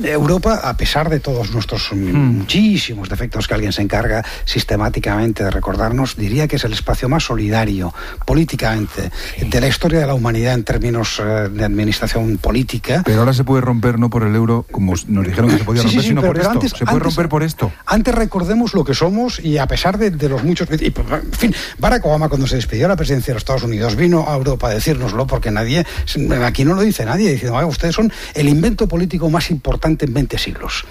Europa, a pesar de todos nuestros muchísimos defectos que alguien se encarga sistemáticamente de recordarnos, diría que es el espacio más solidario políticamente de la historia de la humanidad en términos de administración política. Pero ahora se puede romper no por el euro, como nos dijeron que se podía romper, sino por esto. Se puede romper por esto. Antes recordemos lo que somos y a pesar de los muchos... en fin, Barack Obama, cuando se despidió de la presidencia de los Estados Unidos, vino a Europa a decírnoslo, porque aquí no lo dice nadie, diciendo, ustedes son el invento político más importante en 20 siglos.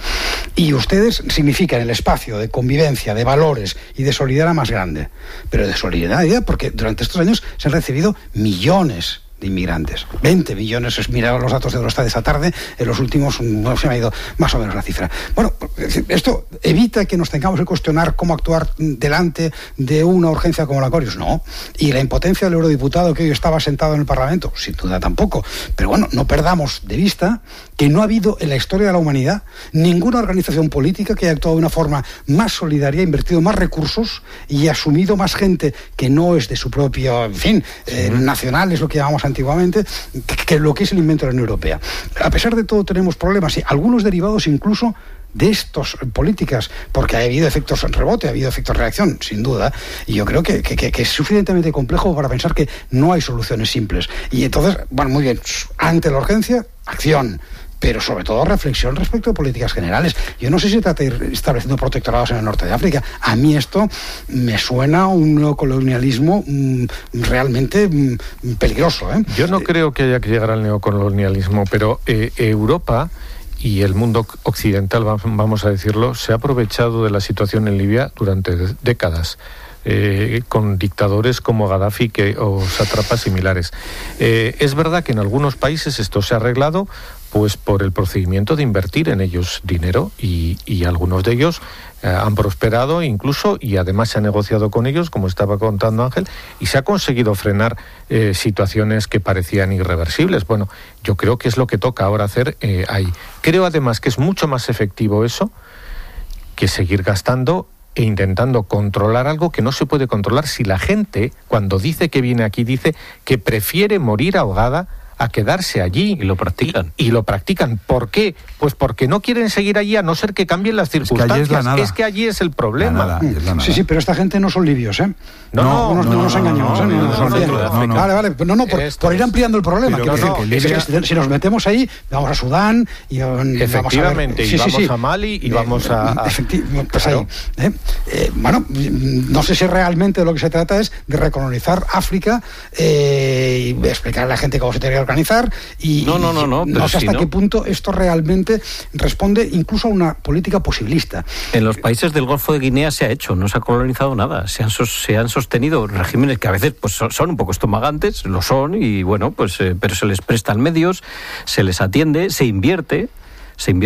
Y ustedes significan el espacio de convivencia, de valores y de solidaridad más grande. Pero de solidaridad, porque durante estos años se han recibido millones de inmigrantes. 20 millones, he mirado los datos de Eurostat esta tarde, en los últimos, se me ha ido más o menos la cifra. Bueno, esto evita que nos tengamos que cuestionar cómo actuar delante de una urgencia como la Aquarius, no. Y la impotencia del eurodiputado que hoy estaba sentado en el Parlamento, sin duda tampoco. Pero bueno, no perdamos de vista que no ha habido en la historia de la humanidad ninguna organización política que haya actuado de una forma más solidaria, invertido más recursos y asumido más gente que no es de su propio, nacional, es lo que llamamos antiguamente, que lo que es el invento de la Unión Europea. A pesar de todo tenemos problemas, y algunos derivados incluso de estas políticas, porque ha habido efectos rebote, ha habido efectos reacción, sin duda, y yo creo que es suficientemente complejo para pensar que no hay soluciones simples. Y entonces, bueno, muy bien, ante la urgencia, acción, pero sobre todo reflexión respecto de políticas generales. Yo no sé si trata de ir estableciendo protectorados en el norte de África. A mí esto me suena a un neocolonialismo realmente peligroso, ¿eh? Yo no creo que haya que llegar al neocolonialismo, pero Europa y el mundo occidental, vamos a decirlo, se ha aprovechado de la situación en Libia durante décadas. Con dictadores como Gaddafi o sátrapas similares. Es verdad que en algunos países esto se ha arreglado pues por el procedimiento de invertir en ellos dinero y algunos de ellos han prosperado incluso, y además se ha negociado con ellos, como estaba contando Ángel, y se ha conseguido frenar situaciones que parecían irreversibles. Bueno, yo creo que es lo que toca ahora hacer ahí. Creo además que es mucho más efectivo eso que seguir gastando e intentando controlar algo que no se puede controlar si la gente, cuando dice que viene aquí, dice que prefiere morir ahogada a quedarse allí. Y lo practican. Y lo practican. ¿Por qué? Pues porque no quieren seguir allí a no ser que cambien las circunstancias. Es que allí es el problema. Sí, pero esta gente no son libios, ¿eh? No nos engañemos. Vale. Por ir ampliando el problema. Si nos metemos ahí, vamos a Sudán y efectivamente, vamos a Mali y vamos a... Pues ahí. Bueno, no sé si realmente de lo que se trata es de recolonizar África y explicar a la gente cómo se tiene que organizar y no sé hasta qué punto esto realmente responde incluso a una política posibilista. En los países del Golfo de Guinea se ha hecho, no se ha colonizado nada, se han sostenido regímenes que a veces pues son un poco estomagantes, lo son, y bueno, pues pero se les prestan medios, se les atiende, se invierte,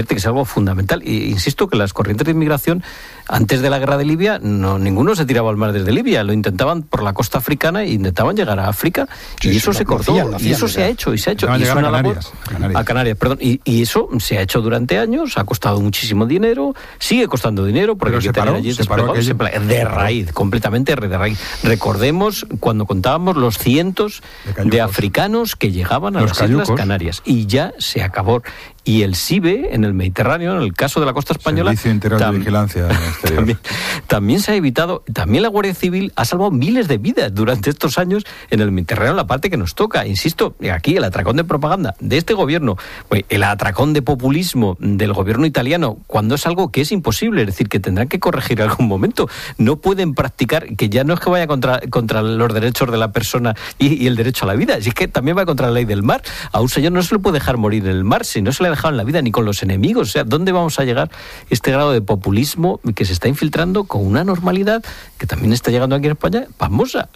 que es algo fundamental. Y insisto que las corrientes de inmigración, antes de la guerra de Libia, ninguno se tiraba al mar desde Libia, lo intentaban por la costa africana e intentaban llegar a África, y eso se cortó, y eso se ha hecho, y es una labor a Canarias, perdón, y eso se ha hecho durante años, ha costado muchísimo dinero, sigue costando dinero, porque hay que tener allí de raíz, completamente de raíz. Recordemos cuando contábamos los cientos de africanos que llegaban a las Islas Canarias, y ya se acabó. Y el SIBE en el Mediterráneo, en el caso de la costa española, Servicio Integral de Vigilancia Exterior. También se ha evitado, también la Guardia Civil ha salvado miles de vidas durante estos años en el Mediterráneo, la parte que nos toca. Insisto, aquí el atracón de propaganda de este gobierno, el atracón de populismo del gobierno italiano, cuando es algo que es imposible, es decir, que tendrán que corregir en algún momento. No pueden practicar, que ya no es que vaya contra los derechos de la persona y el derecho a la vida, es que también va contra la ley del mar. A un señor no se le puede dejar morir en el mar, si no se le ha dejado en la vida ni con los enemigos. O sea, ¿dónde vamos a llegar este grado de populismo que se está infiltrando con una normalidad que también está llegando aquí en España famosa?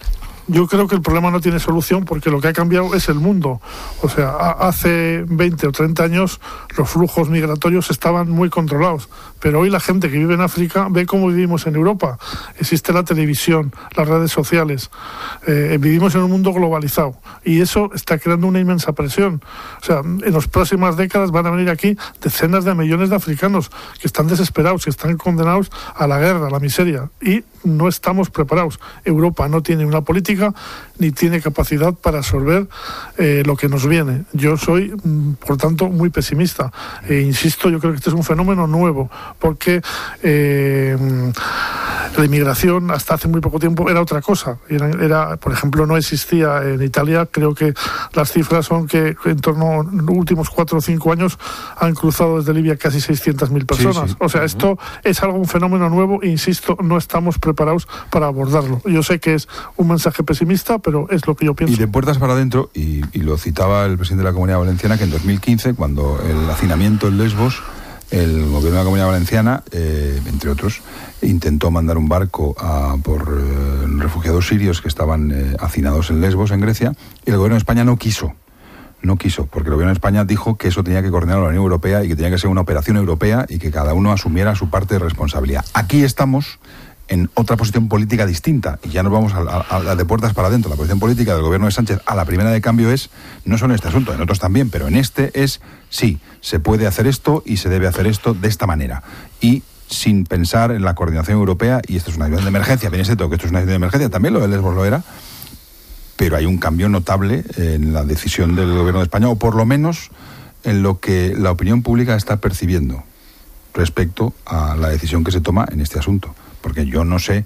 Yo creo que el problema no tiene solución porque lo que ha cambiado es el mundo. O sea, hace 20 o 30 años los flujos migratorios estaban muy controlados, pero hoy la gente que vive en África ve cómo vivimos en Europa. Existe la televisión, las redes sociales, vivimos en un mundo globalizado y eso está creando una inmensa presión. O sea, en las próximas décadas van a venir aquí decenas de millones de africanos que están desesperados, que están condenados a la guerra, a la miseria, y no estamos preparados. Europa no tiene una política ni tiene capacidad para absorber lo que nos viene. Yo soy, por tanto, muy pesimista. Insisto, yo creo que este es un fenómeno nuevo, porque la inmigración hasta hace muy poco tiempo era otra cosa. Era, por ejemplo, no existía en Italia, creo que las cifras son que en torno a los últimos 4 o 5 años han cruzado desde Libia casi 600.000 personas. Sí. O sea, esto es un fenómeno nuevo e, insisto, no estamos preparados para abordarlo. Yo sé que es un mensaje pesimista, pero es lo que yo pienso. Y de puertas para adentro, y lo citaba el presidente de la Comunidad Valenciana, que en 2015, cuando el hacinamiento en Lesbos, el gobierno de la Comunidad Valenciana, entre otros, intentó mandar un barco por refugiados sirios que estaban hacinados en Lesbos, en Grecia, y el gobierno de España no quiso, porque el gobierno de España dijo que eso tenía que coordinar la Unión Europea y que tenía que ser una operación europea y que cada uno asumiera su parte de responsabilidad. Aquí estamos en otra posición política distinta, y ya nos vamos a la de puertas para adentro. La posición política del gobierno de Sánchez a la primera de cambio es, no solo en este asunto, en otros también, pero en este es, sí, se puede hacer esto y se debe hacer esto de esta manera, y sin pensar en la coordinación europea. Y esto es una situación de emergencia, bien es cierto que esto es una situación de emergencia, también lo de Lesbos lo era, pero hay un cambio notable en la decisión del gobierno de España, o por lo menos en lo que la opinión pública está percibiendo respecto a la decisión que se toma en este asunto. Porque yo no sé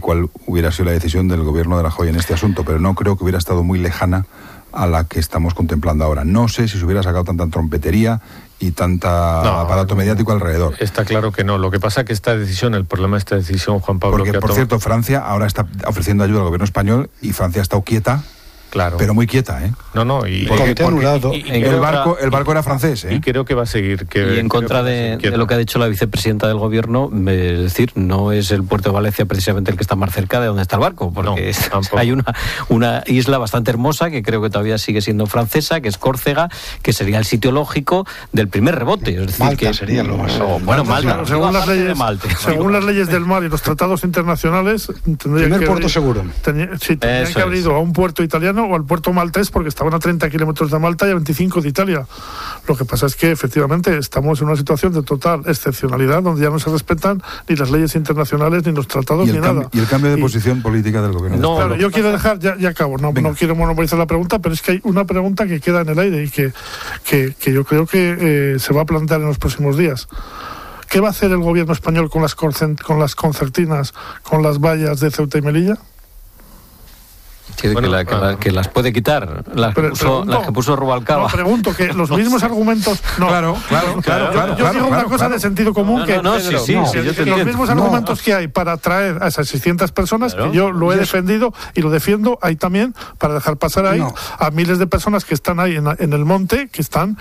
cuál hubiera sido la decisión del gobierno de Rajoy en este asunto, pero no creo que hubiera estado muy lejana a la que estamos contemplando ahora. No sé si se hubiera sacado tanta trompetería y tanta aparato mediático alrededor. Está claro que no. Lo que pasa es que el problema de esta decisión, Juan Pablo... Porque, por cierto, Francia ahora está ofreciendo ayuda al gobierno español y Francia ha estado quieta. Claro. Pero muy quieta, ¿eh? El barco era francés, ¿eh? Y creo que va a seguir. Y en contra de lo que ha dicho la vicepresidenta del gobierno, es decir, no es el puerto de Valencia precisamente el que está más cerca de donde está el barco, porque hay una isla bastante hermosa que creo que todavía sigue siendo francesa, que es Córcega, que sería el sitio lógico del primer rebote. Es decir, Malta sería lo más... Malta. Según las leyes del mar y los tratados internacionales, primer puerto seguro. Tendrían que haber ido a un puerto italiano o al puerto maltés, porque estaban a 30 kilómetros de Malta y a 25 de Italia. Lo que pasa es que efectivamente estamos en una situación de total excepcionalidad, donde ya no se respetan ni las leyes internacionales, ni los tratados, ni nada. Y el cambio de posición política del gobierno. Claro, yo quiero dejar, ya acabo, no quiero monopolizar la pregunta, pero es que hay una pregunta que queda en el aire y que yo creo que se va a plantear en los próximos días. ¿Qué va a hacer el gobierno español con las concertinas, con las vallas de Ceuta y Melilla? Que las puede quitar, las que puso Rubalcaba. No, pregunto que los mismos argumentos... No, claro. Yo digo una cosa de sentido común, los mismos argumentos que hay para traer a esas 600 personas, que yo lo he defendido y lo defiendo, hay también para dejar pasar ahí a miles de personas que están ahí en el monte, que están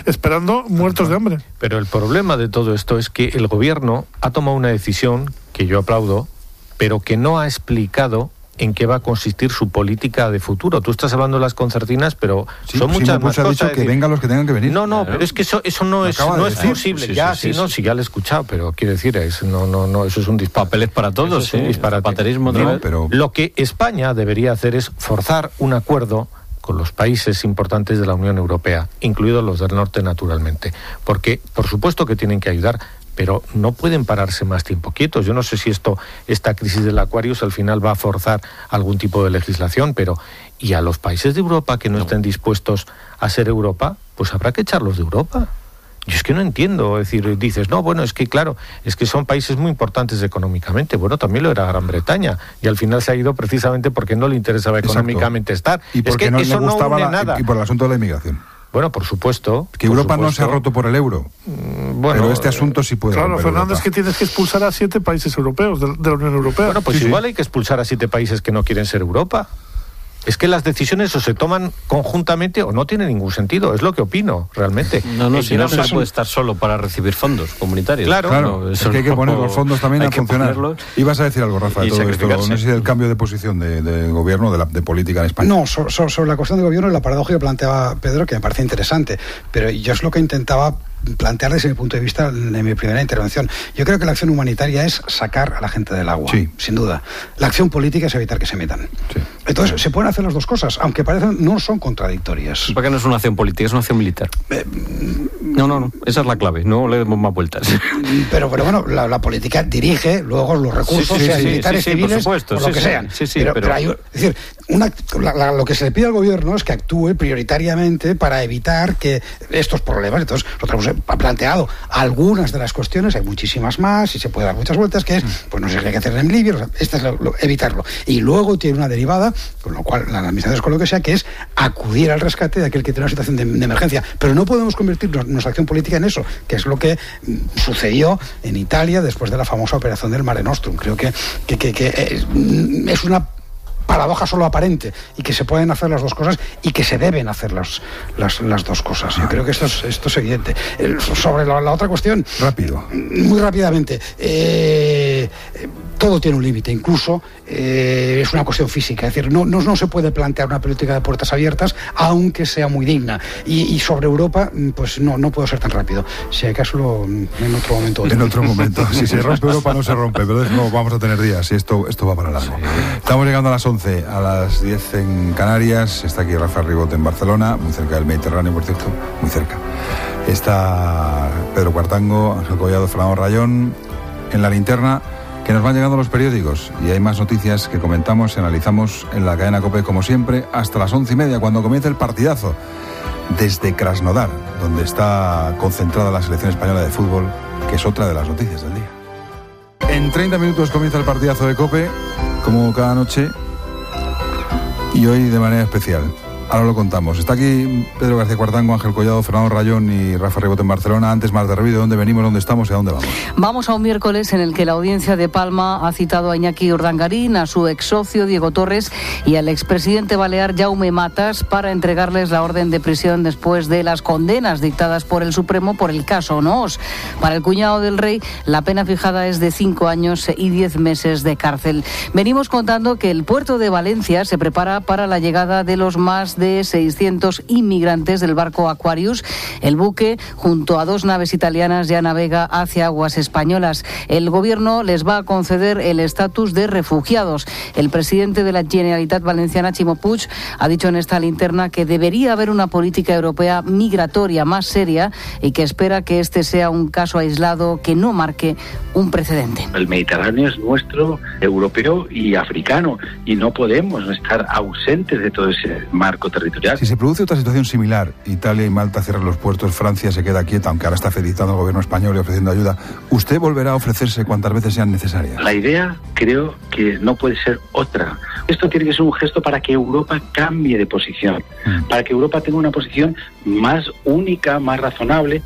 esperando muertos de hambre. Pero el problema de todo esto es que el gobierno ha tomado una decisión que yo aplaudo, pero que no ha explicado en qué va a consistir su política de futuro. Tú estás hablando de las concertinas, pero son muchas más cosas. Ha dicho que vengan los que tengan que venir. No, pero es que eso no es posible. Ya lo he escuchado, pero quiero decir, eso es un disparate. Papeles para todos, eso es un disparate. Pero... Lo que España debería hacer es forzar un acuerdo con los países importantes de la Unión Europea, incluidos los del norte, naturalmente. Porque, por supuesto que tienen que ayudar, pero no pueden pararse más tiempo quietos. Yo no sé si esta crisis del Aquarius al final va a forzar algún tipo de legislación, pero ¿y a los países de Europa que no estén dispuestos a ser Europa? Pues habrá que echarlos de Europa. Yo es que no entiendo, es decir, dices, es que son países muy importantes económicamente. Bueno, también lo era Gran Bretaña, y al final se ha ido precisamente porque no le interesaba económicamente estar. Y porque es que no eso le gustaba no une nada. Y por el asunto de la inmigración. Bueno, por supuesto. Que Europa no se ha roto por el euro. Pero este asunto sí puede. Claro, Fernando, es que tienes que expulsar a 7 países europeos de la Unión Europea. Bueno, pues igual hay que expulsar a 7 países que no quieren ser Europa. Es que las decisiones o se toman conjuntamente o no tiene ningún sentido, es lo que opino, realmente. No se puede estar solo para recibir fondos comunitarios. Claro, es que hay que poner los fondos también a funcionar. Ibas a decir algo, Rafa, de todo esto, no sé si del cambio de posición del gobierno, de política en España. No, sobre la cuestión del gobierno y la paradoja que planteaba Pedro, que me parece interesante, pero yo es lo que intentaba plantear desde mi punto de vista en mi primera intervención. Yo creo que la acción humanitaria es sacar a la gente del agua, sin duda. La acción política es evitar que se metan. Entonces, se pueden hacer las dos cosas, aunque parecen no son contradictorias. ¿Por qué no es una acción política, es una acción militar? No, esa es la clave, no le demos más vueltas. Pero bueno, la política dirige luego los recursos, sean militares, civiles, por supuesto, o lo que sean. Pero hay, es decir, lo que se le pide al gobierno es que actúe prioritariamente para evitar que estos problemas. Entonces, nosotros ha planteado algunas de las cuestiones, hay muchísimas más y se puede dar muchas vueltas, que es, pues no sé qué hay que hacer en Libia, evitarlo. Y luego tiene una derivada, con lo cual la administración con lo que sea, que es acudir al rescate de aquel que tiene una situación de emergencia. Pero no podemos convertir nuestra acción política en eso, que es lo que sucedió en Italia después de la famosa operación del Mare Nostrum. Creo que es una paradoja solo aparente y que se pueden hacer las dos cosas y que se deben hacer las dos cosas. Yo creo que esto es evidente. Sobre la otra cuestión, muy rápidamente, todo tiene un límite, incluso es una cuestión física, es decir, no se puede plantear una política de puertas abiertas aunque sea muy digna, y sobre Europa pues no puedo ser tan rápido, si acaso en otro momento. En otro momento, si se rompe Europa no se rompe, pero no vamos a tener días y esto va para largo. Estamos llegando a las 11, a las 10 en Canarias. Está aquí Rafa Ribot en Barcelona, muy cerca del Mediterráneo, por cierto, muy cerca. Está Pedro Cuartango, Ángel Collado, Fernando Rayón en la linterna, que nos van llegando los periódicos y hay más noticias que comentamos y analizamos en la cadena COPE como siempre hasta las 11:30 cuando comience el partidazo desde Krasnodar, donde está concentrada la selección española de fútbol, que es otra de las noticias del día. En 30 minutos comienza el partidazo de COPE, como cada noche, y hoy de manera especial. Ahora lo contamos. Está aquí Pedro García Cuartango, Ángel Collado, Fernando Rayón y Rafa Ribot en Barcelona. Antes, Marta Rubí, ¿de dónde venimos, dónde estamos y a dónde vamos? Vamos a un miércoles en el que la audiencia de Palma ha citado a Iñaki Urdangarín, a su ex socio Diego Torres y al expresidente balear Jaume Matas para entregarles la orden de prisión después de las condenas dictadas por el Supremo por el caso Noos. Para el cuñado del rey, la pena fijada es de 5 años y 10 meses de cárcel. Venimos contando que el puerto de Valencia se prepara para la llegada de los más de 600 inmigrantes del barco Aquarius. El buque, junto a 2 naves italianas, ya navega hacia aguas españolas. El gobierno les va a conceder el estatus de refugiados. El presidente de la Generalitat Valenciana, Ximo Puig, ha dicho en esta linterna que debería haber una política europea migratoria más seria y que espera que este sea un caso aislado que no marque un precedente. El Mediterráneo es nuestro, europeo y africano, y no podemos estar ausentes de todo ese marco territorial. Si se produce otra situación similar, Italia y Malta cierran los puertos, Francia se queda quieta, aunque ahora está felicitando al gobierno español y ofreciendo ayuda, ¿usted volverá a ofrecerse cuantas veces sean necesarias? La idea creo que no puede ser otra. Esto tiene que ser un gesto para que Europa cambie de posición, para que Europa tenga una posición más única, más razonable.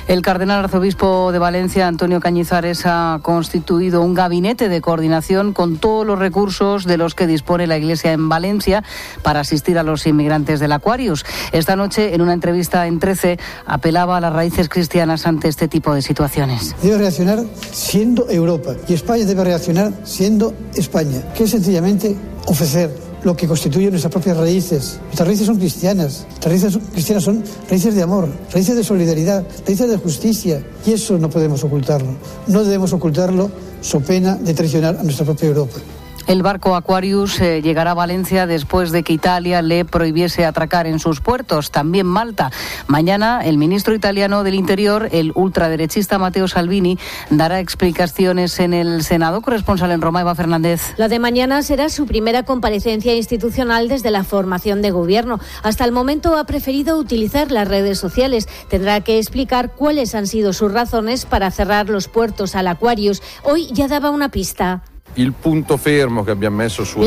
El cardenal arzobispo de Valencia, Antonio Cañizares, ha constituido un gabinete de coordinación con todos los recursos de los que dispone la Iglesia en Valencia para asistir a los inmigrantes del Aquarius. Esta noche, en una entrevista en 13, apelaba a las raíces cristianas ante este tipo de situaciones. Debe reaccionar siendo Europa y España debe reaccionar siendo España, que es sencillamente ofrecer lo que constituye nuestras propias raíces. Nuestras raíces son cristianas. Nuestras raíces cristianas son raíces de amor, raíces de solidaridad, raíces de justicia. Y eso no podemos ocultarlo. No debemos ocultarlo so pena de traicionar a nuestra propia Europa. El barco Aquarius llegará a Valencia después de que Italia le prohibiese atracar en sus puertos, también Malta. Mañana el ministro italiano del Interior, el ultraderechista Matteo Salvini, dará explicaciones en el Senado. Corresponsal en Roma, Eva Fernández. La de mañana será su primera comparecencia institucional desde la formación de gobierno. Hasta el momento ha preferido utilizar las redes sociales. Tendrá que explicar cuáles han sido sus razones para cerrar los puertos al Aquarius. Hoy ya daba una pista. El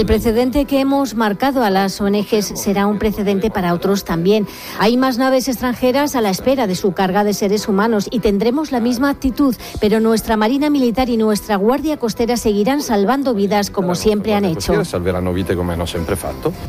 precedente que hemos marcado a las ONGs será un precedente para otros también. Hay más naves extranjeras a la espera de su carga de seres humanos y tendremos la misma actitud, pero nuestra Marina Militar y nuestra Guardia Costera seguirán salvando vidas como siempre han hecho.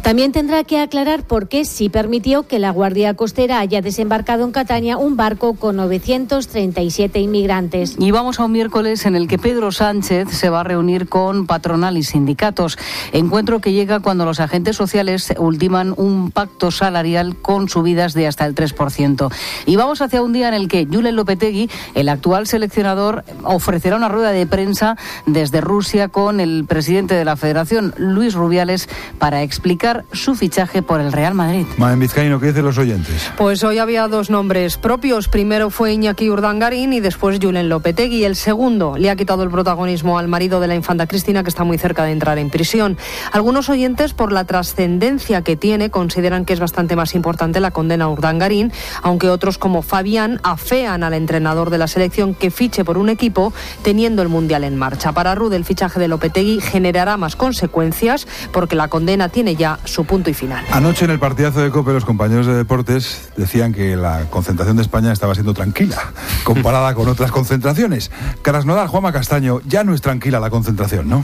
También tendrá que aclarar por qué sí permitió que la Guardia Costera haya desembarcado en Catania un barco con 937 inmigrantes. Y vamos a un miércoles en el que Pedro Sánchez se va a reunir con patronal y sindicatos. Encuentro que llega cuando los agentes sociales ultiman un pacto salarial con subidas de hasta el 3%. Y vamos hacia un día en el que Julen Lopetegui, el actual seleccionador, ofrecerá una rueda de prensa desde Rusia con el presidente de la Federación, Luis Rubiales, para explicar su fichaje por el Real Madrid. En Vizcaíno, ¿qué dicen los oyentes? Pues hoy había 2 nombres propios. Primero fue Iñaki Urdangarín y después Julen Lopetegui. El segundo le ha quitado el protagonismo al marido de la infanta Cristina, que está muy cerca de entrar en prisión. Algunos oyentes, por la trascendencia que tiene, consideran que es bastante más importante la condena a Urdangarín, aunque otros, como Fabián, afean al entrenador de la selección que fiche por un equipo teniendo el Mundial en marcha. Para Rude, el fichaje de Lopetegui generará más consecuencias porque la condena tiene ya su punto y final. Anoche en el partidazo de COPE los compañeros de deportes decían que la concentración de España estaba siendo tranquila comparada con otras concentraciones. Krasnodar, Juanma Castaño, ya no es tranquila la concentración, ¿no?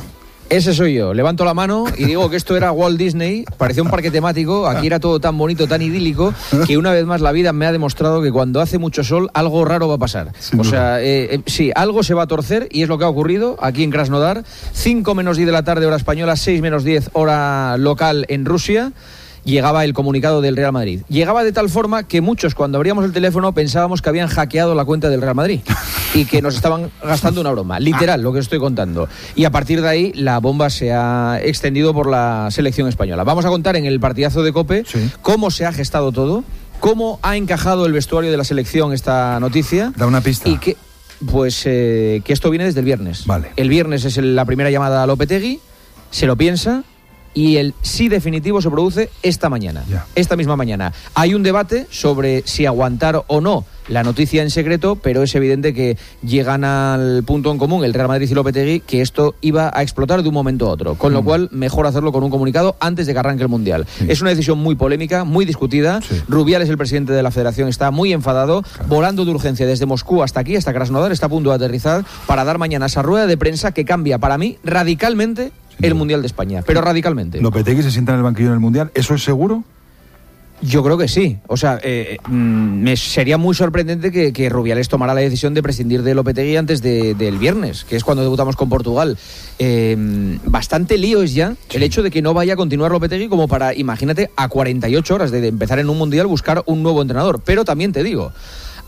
Ese soy yo. Levanto la mano y digo que esto era Walt Disney, parecía un parque temático, aquí era todo tan bonito, tan idílico, que una vez más la vida me ha demostrado que cuando hace mucho sol algo raro va a pasar. O sea, sí, algo se va a torcer y es lo que ha ocurrido aquí en Krasnodar. 5 menos 10 de la tarde hora española, 6 menos 10 hora local en Rusia. Llegaba el comunicado del Real Madrid. Llegaba de tal forma que muchos, cuando abríamos el teléfono, pensábamos que habían hackeado la cuenta del Real Madrid y que nos estaban gastando una broma. Literal, lo que estoy contando. Y a partir de ahí, la bomba se ha extendido por la selección española. Vamos a contar en el partidazo de COPE cómo se ha gestado todo, cómo ha encajado el vestuario de la selección esta noticia. Da una pista. Y que Pues que esto viene desde el viernes. Vale. El viernes es la primera llamada a Lopetegui, se lo piensa y el sí definitivo se produce esta mañana, esta misma mañana. Hay un debate sobre si aguantar o no la noticia en secreto, pero es evidente que llegan al punto en común el Real Madrid y Lopetegui que esto iba a explotar de un momento a otro, con lo cual mejor hacerlo con un comunicado antes de que arranque el Mundial. Es una decisión muy polémica, muy discutida. Rubiales, el presidente de la Federación, está muy enfadado, volando de urgencia desde Moscú hasta aquí, hasta Krasnodar, está a punto de aterrizar para dar mañana esa rueda de prensa que cambia para mí radicalmente el Mundial de España, pero radicalmente. ¿Lopetegui se sienta en el banquillo en el Mundial? ¿Eso es seguro? Yo creo que sí. O sea, me sería muy sorprendente que Rubiales tomara la decisión de prescindir de Lopetegui antes del viernes, que es cuando debutamos con Portugal. Bastante lío es ya el hecho de que no vaya a continuar Lopetegui como para, imagínate, a 48 horas de empezar en un Mundial buscar un nuevo entrenador. Pero también te digo,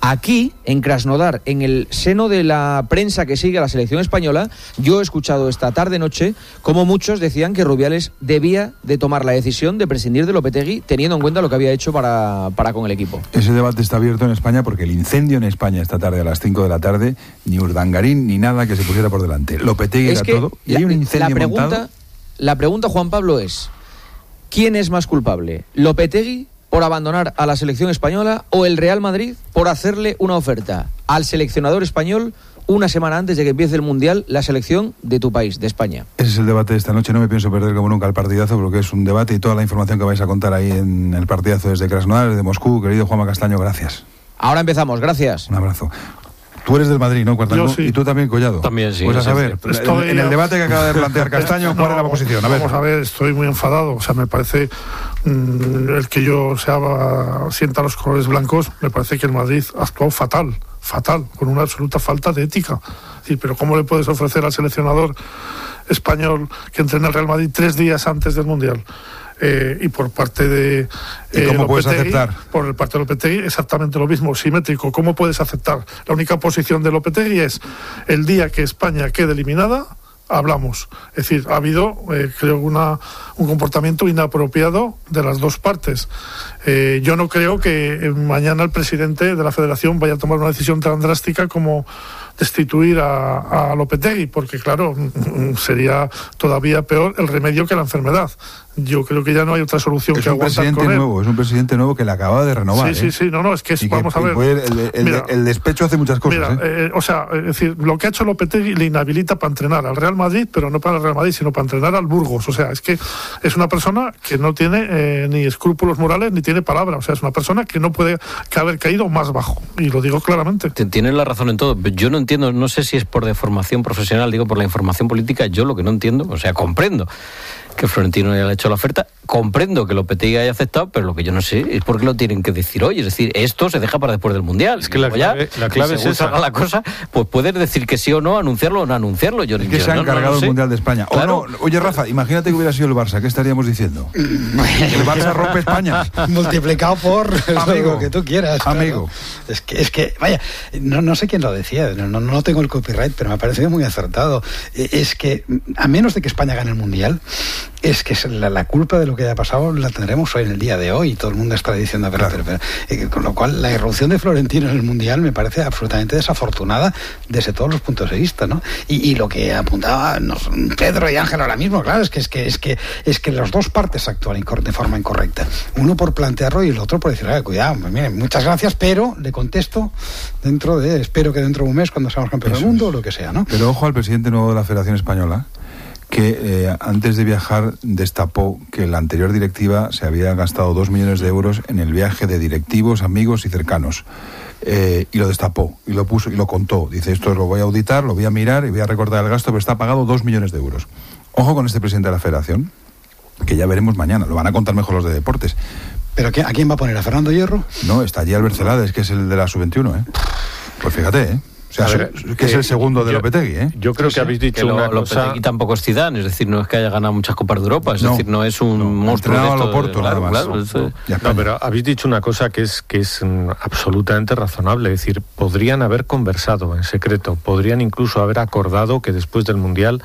aquí, en Krasnodar, en el seno de la prensa que sigue a la selección española, yo he escuchado esta tarde-noche como muchos decían que Rubiales debía de tomar la decisión de prescindir de Lopetegui teniendo en cuenta lo que había hecho para con el equipo. Ese debate está abierto en España porque el incendio en España esta tarde a las 5 de la tarde, ni Urdangarín ni nada que se pusiera por delante. Lopetegui era todo y hay un incendio montado. La pregunta, Juan Pablo, es ¿quién es más culpable? ¿Lopetegui por abandonar a la selección española o el Real Madrid por hacerle una oferta al seleccionador español una semana antes de que empiece el Mundial, la selección de tu país, de España? Ese es el debate de esta noche. No me pienso perder como nunca el partidazo, porque es un debate y toda la información que vais a contar ahí en el partidazo desde Krasnodar, desde Moscú. Querido Juanma Castaño, gracias. Ahora empezamos, gracias. Un abrazo. Tú eres del Madrid, ¿no, Cuartango? Yo sí. Y tú también, Collado. También sí. Pues a saber, en el debate que acaba de plantear Castaño, ¿cuál es la posición? Vamos a ver, estoy muy enfadado. O sea, me parece el que yo sienta los colores blancos, me parece que el Madrid ha actuado fatal, con una absoluta falta de ética. Sí, pero ¿cómo le puedes ofrecer al seleccionador español que entrena el Real Madrid 3 días antes del Mundial? Y por parte de ¿cómo puedes aceptar? Por el parte de Lopetegui exactamente lo mismo, simétrico. ¿Cómo puedes aceptar? La única posición de Lopetegui es el día que España quede eliminada, hablamos. Es decir, ha habido, creo, un comportamiento inapropiado de las dos partes. Yo no creo que mañana el presidente de la Federación vaya a tomar una decisión tan drástica como destituir a Lopetegui, porque claro, sería todavía peor el remedio que la enfermedad. Yo creo que ya no hay otra solución que aguantar con él. Es un presidente nuevo que le acaba de renovar. Sí, es que vamos a ver. El despecho hace muchas cosas. Mira, es decir, lo que ha hecho Lopetegui le inhabilita para entrenar al Real Madrid, pero no para el Real Madrid, sino para entrenar al Burgos. O sea, es que es una persona que no tiene ni escrúpulos morales ni tiene palabra. O sea, es una persona que no puede haber caído más bajo. Y lo digo claramente. Tienes la razón en todo. Yo no entiendo, no sé si es por deformación profesional, digo por la información política. Yo lo que no entiendo, o sea, comprendo que Florentino ya le ha hecho la oferta, comprendo que Lopetegui haya aceptado, pero lo que yo no sé es por qué lo tienen que decir hoy. Es decir, esto se deja para después del Mundial. Es que la clave es esa. Salga la cosa, pues puedes decir que sí o no, anunciarlo o no anunciarlo. Que se ha encargado el Mundial de España. Claro. O no, oye, Rafa, imagínate que hubiera sido el Barça, ¿qué estaríamos diciendo? El Barça rompe España. Multiplicado por lo que tú quieras. Amigo. Claro. Es que, vaya, no sé quién lo decía, no tengo el copyright, pero me ha parecido muy acertado. Es que, a menos de que España gane el Mundial, es que la culpa de lo que haya pasado la tendremos hoy en el día de hoy, y todo el mundo está diciendo pero con lo cual la irrupción de Florentino en el Mundial me parece absolutamente desafortunada desde todos los puntos de vista, ¿no? Y lo que apuntaba Pedro y Ángel ahora mismo, claro, es que las dos partes actúan de forma incorrecta, uno por plantearlo y el otro por decir, cuidado, pues miren, muchas gracias, pero le contesto espero que dentro de un mes, cuando seamos campeones del mundo o lo que sea, ¿no? Pero ojo al presidente nuevo de la Federación Española, que antes de viajar destapó que la anterior directiva se había gastado 2 millones de euros en el viaje de directivos, amigos y cercanos. Y lo destapó, y lo puso, y lo contó. Dice, esto lo voy a auditar, lo voy a mirar y voy a recortar el gasto, pero está pagado 2 millones de euros. Ojo con este presidente de la Federación, que ya veremos mañana, lo van a contar mejor los de deportes. ¿Pero a quién va a poner? ¿A Fernando Hierro? No, está allí Albert Celades, que es el de la sub-21, Pues fíjate, O sea, que es el segundo de Lopetegui, Yo creo que habéis dicho una cosa. Lopetegui tampoco es Zidane, es decir, no es que haya ganado muchas Copas de Europa, es decir, no es un monstruo de esto. Porto, nada más. No, pero habéis dicho una cosa que es absolutamente razonable, es decir, podrían haber conversado en secreto, podrían incluso haber acordado que después del Mundial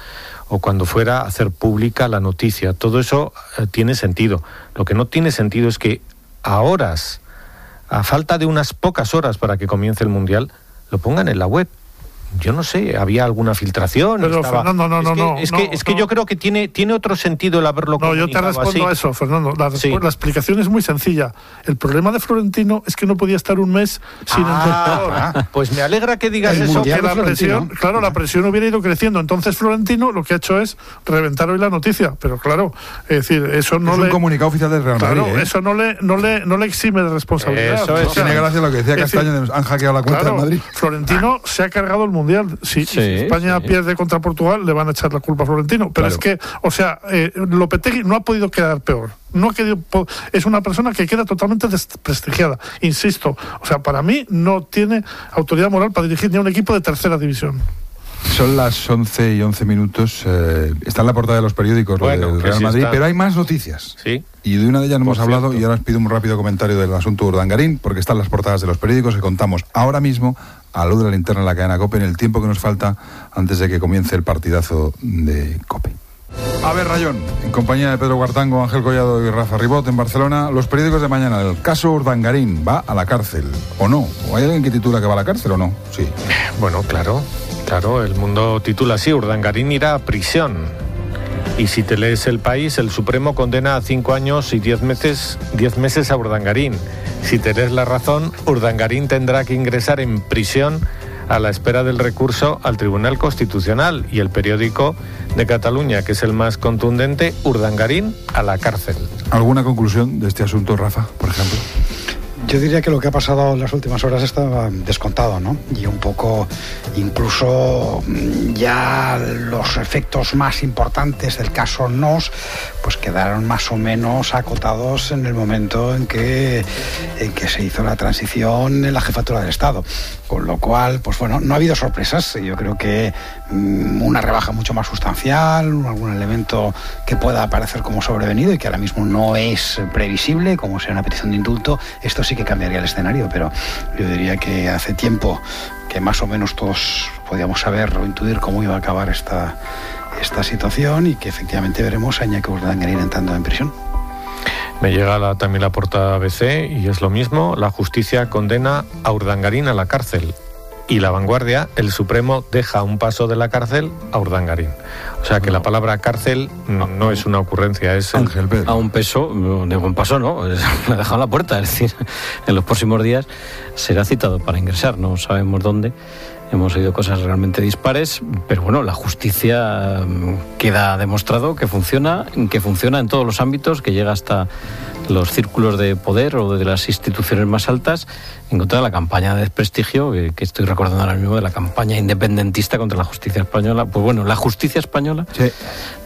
o cuando fuera a hacer pública la noticia. Todo eso tiene sentido. Lo que no tiene sentido es que a falta de unas pocas horas para que comience el Mundial, lo pongan en la web. yo no sé, había alguna filtración. Pero Fernando, no. Es que yo creo que tiene otro sentido el haberlo comunicado. No, yo te respondo a eso, Fernando. La explicación es muy sencilla. El problema de Florentino es que no podía estar un mes sin entrenador. Pues me alegra que digas eso. Que la presión hubiera ido creciendo. Entonces Florentino lo que ha hecho es reventar hoy la noticia. Pero claro, es decir, eso no es un comunicado oficial del Real Madrid. Claro, eso no le exime de responsabilidad. Eso es. Tiene gracia lo que decía Castaño, han hackeado la cuenta del Madrid. Florentino se ha cargado el Mundial. Si España pierde contra Portugal, le van a echar la culpa a Florentino. Pero es que, Lopetegui no ha podido quedar peor. Es una persona que queda totalmente desprestigiada. Insisto, para mí no tiene autoridad moral para dirigir ni a un equipo de tercera división. Son las 11:11. Está en la portada de los periódicos del Real Madrid, pero hay más noticias. Sí. Y de una de ellas no hemos hablado, y ahora os pido un rápido comentario del asunto de Urdangarín, porque están las portadas de los periódicos que contamos ahora mismo, a luz de la linterna en la cadena COPE, en el tiempo que nos falta antes de que comience el partidazo de COPE. A ver, Rayón, en compañía de Pedro Cuartango, Ángel Collado y Rafa Ribot en Barcelona, los periódicos de mañana. El caso Urdangarín, ¿va a la cárcel o no? ¿O hay alguien que titula que va a la cárcel o no? Sí. Bueno, claro, el Mundo titula así: Urdangarín irá a prisión. Y si te lees El País, el Supremo condena a 5 años y 10 meses a Urdangarín. Si te lees La Razón, Urdangarín tendrá que ingresar en prisión a la espera del recurso al Tribunal Constitucional. Y el periódico de Cataluña, que es el más contundente, Urdangarín a la cárcel. ¿Alguna conclusión de este asunto, Rafa, por ejemplo? Yo diría que lo que ha pasado en las últimas horas está descontado, ¿no? Y un poco, incluso ya los efectos más importantes del caso Nos, pues quedaron más o menos acotados en el momento en que se hizo la transición en la jefatura del Estado. Con lo cual, pues bueno, no ha habido sorpresas. Yo creo que una rebaja mucho más sustancial, algún elemento que pueda aparecer como sobrevenido y que ahora mismo no es previsible, como sea una petición de indulto, esto sí que cambiaría el escenario, pero yo diría que hace tiempo que más o menos todos podíamos saber o intuir cómo iba a acabar esta situación, y que efectivamente veremos a Iñaki Urdangarín entrando en prisión. Me llega también la portada ABC y es lo mismo: la justicia condena a Urdangarín a la cárcel. Y La Vanguardia, el Supremo deja un paso de la cárcel a Urdangarín. O sea que la palabra cárcel no es una ocurrencia, es a un peso, de un paso no, le ha dejado en la puerta. Es decir, en los próximos días será citado para ingresar, no sabemos dónde. Hemos oído cosas realmente dispares, pero bueno, la justicia queda demostrado que funciona en todos los ámbitos, que llega hasta los círculos de poder o de las instituciones más altas, en contra de la campaña de desprestigio que estoy recordando ahora mismo, de la campaña independentista contra la justicia española. Pues bueno, la justicia española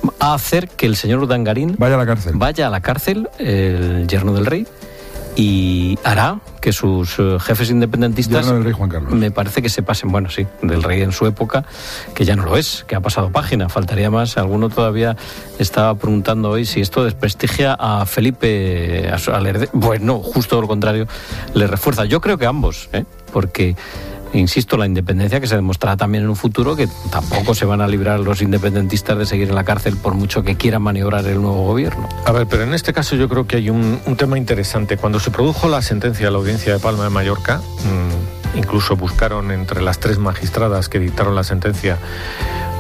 va a hacer que el señor Urdangarín vaya a la cárcel, el yerno del rey, y hará que sus jefes independentistas, del rey Juan Carlos, me parece que se pasen, bueno, sí, del rey en su época, que ya no lo es, que ha pasado página, faltaría más. Alguno todavía estaba preguntando hoy si esto desprestigia a Felipe, al heredero. Pues no, justo lo contrario, le refuerza. Yo creo que ambos, porque insisto, la independencia que se demostrará también en un futuro, que tampoco se van a librar los independentistas de seguir en la cárcel por mucho que quieran maniobrar el nuevo gobierno. A ver, pero en este caso yo creo que hay un tema interesante. Cuando se produjo la sentencia de la Audiencia de Palma de Mallorca, incluso buscaron entre las 3 magistradas que dictaron la sentencia,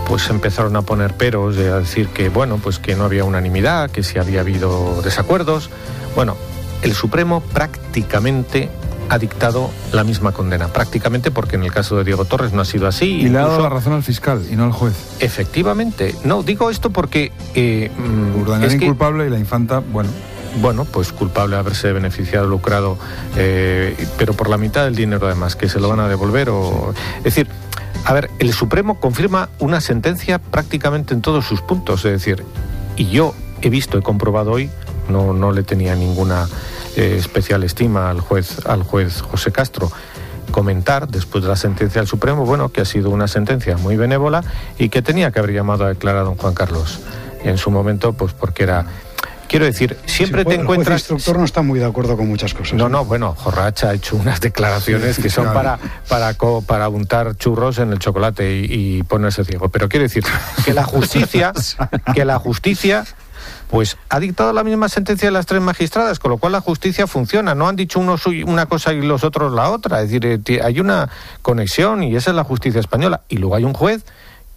pues empezaron a poner peros, a decir que, bueno, pues que no había unanimidad, que sí había habido desacuerdos. Bueno, el Supremo prácticamente ha dictado la misma condena, prácticamente, porque en el caso de Diego Torres no ha sido así. Y le ha dado la razón al fiscal y no al juez. Efectivamente. No, digo esto porque Urdangarín culpable y la infanta, bueno, pues culpable de haberse beneficiado, lucrado, pero por la mitad del dinero además, que se lo van a devolver. Es decir, a ver, el Supremo confirma una sentencia prácticamente en todos sus puntos, es decir, y yo he comprobado hoy, no le tenía ninguna especial estima al juez José Castro, comentar después de la sentencia del Supremo, bueno, que ha sido una sentencia muy benévola y que tenía que haber llamado a declarar a don Juan Carlos en su momento, pues porque era... Quiero decir, siempre te encuentras... El juez instructor no está muy de acuerdo con muchas cosas. Bueno, Jorrach ha hecho unas declaraciones que son para untar churros en el chocolate y ponerse ciego. Pero quiero decir que la justicia Pues ha dictado la misma sentencia de las 3 magistradas, con lo cual la justicia funciona. No han dicho unos una cosa y los otros la otra. Es decir, hay una conexión y esa es la justicia española. Y luego hay un juez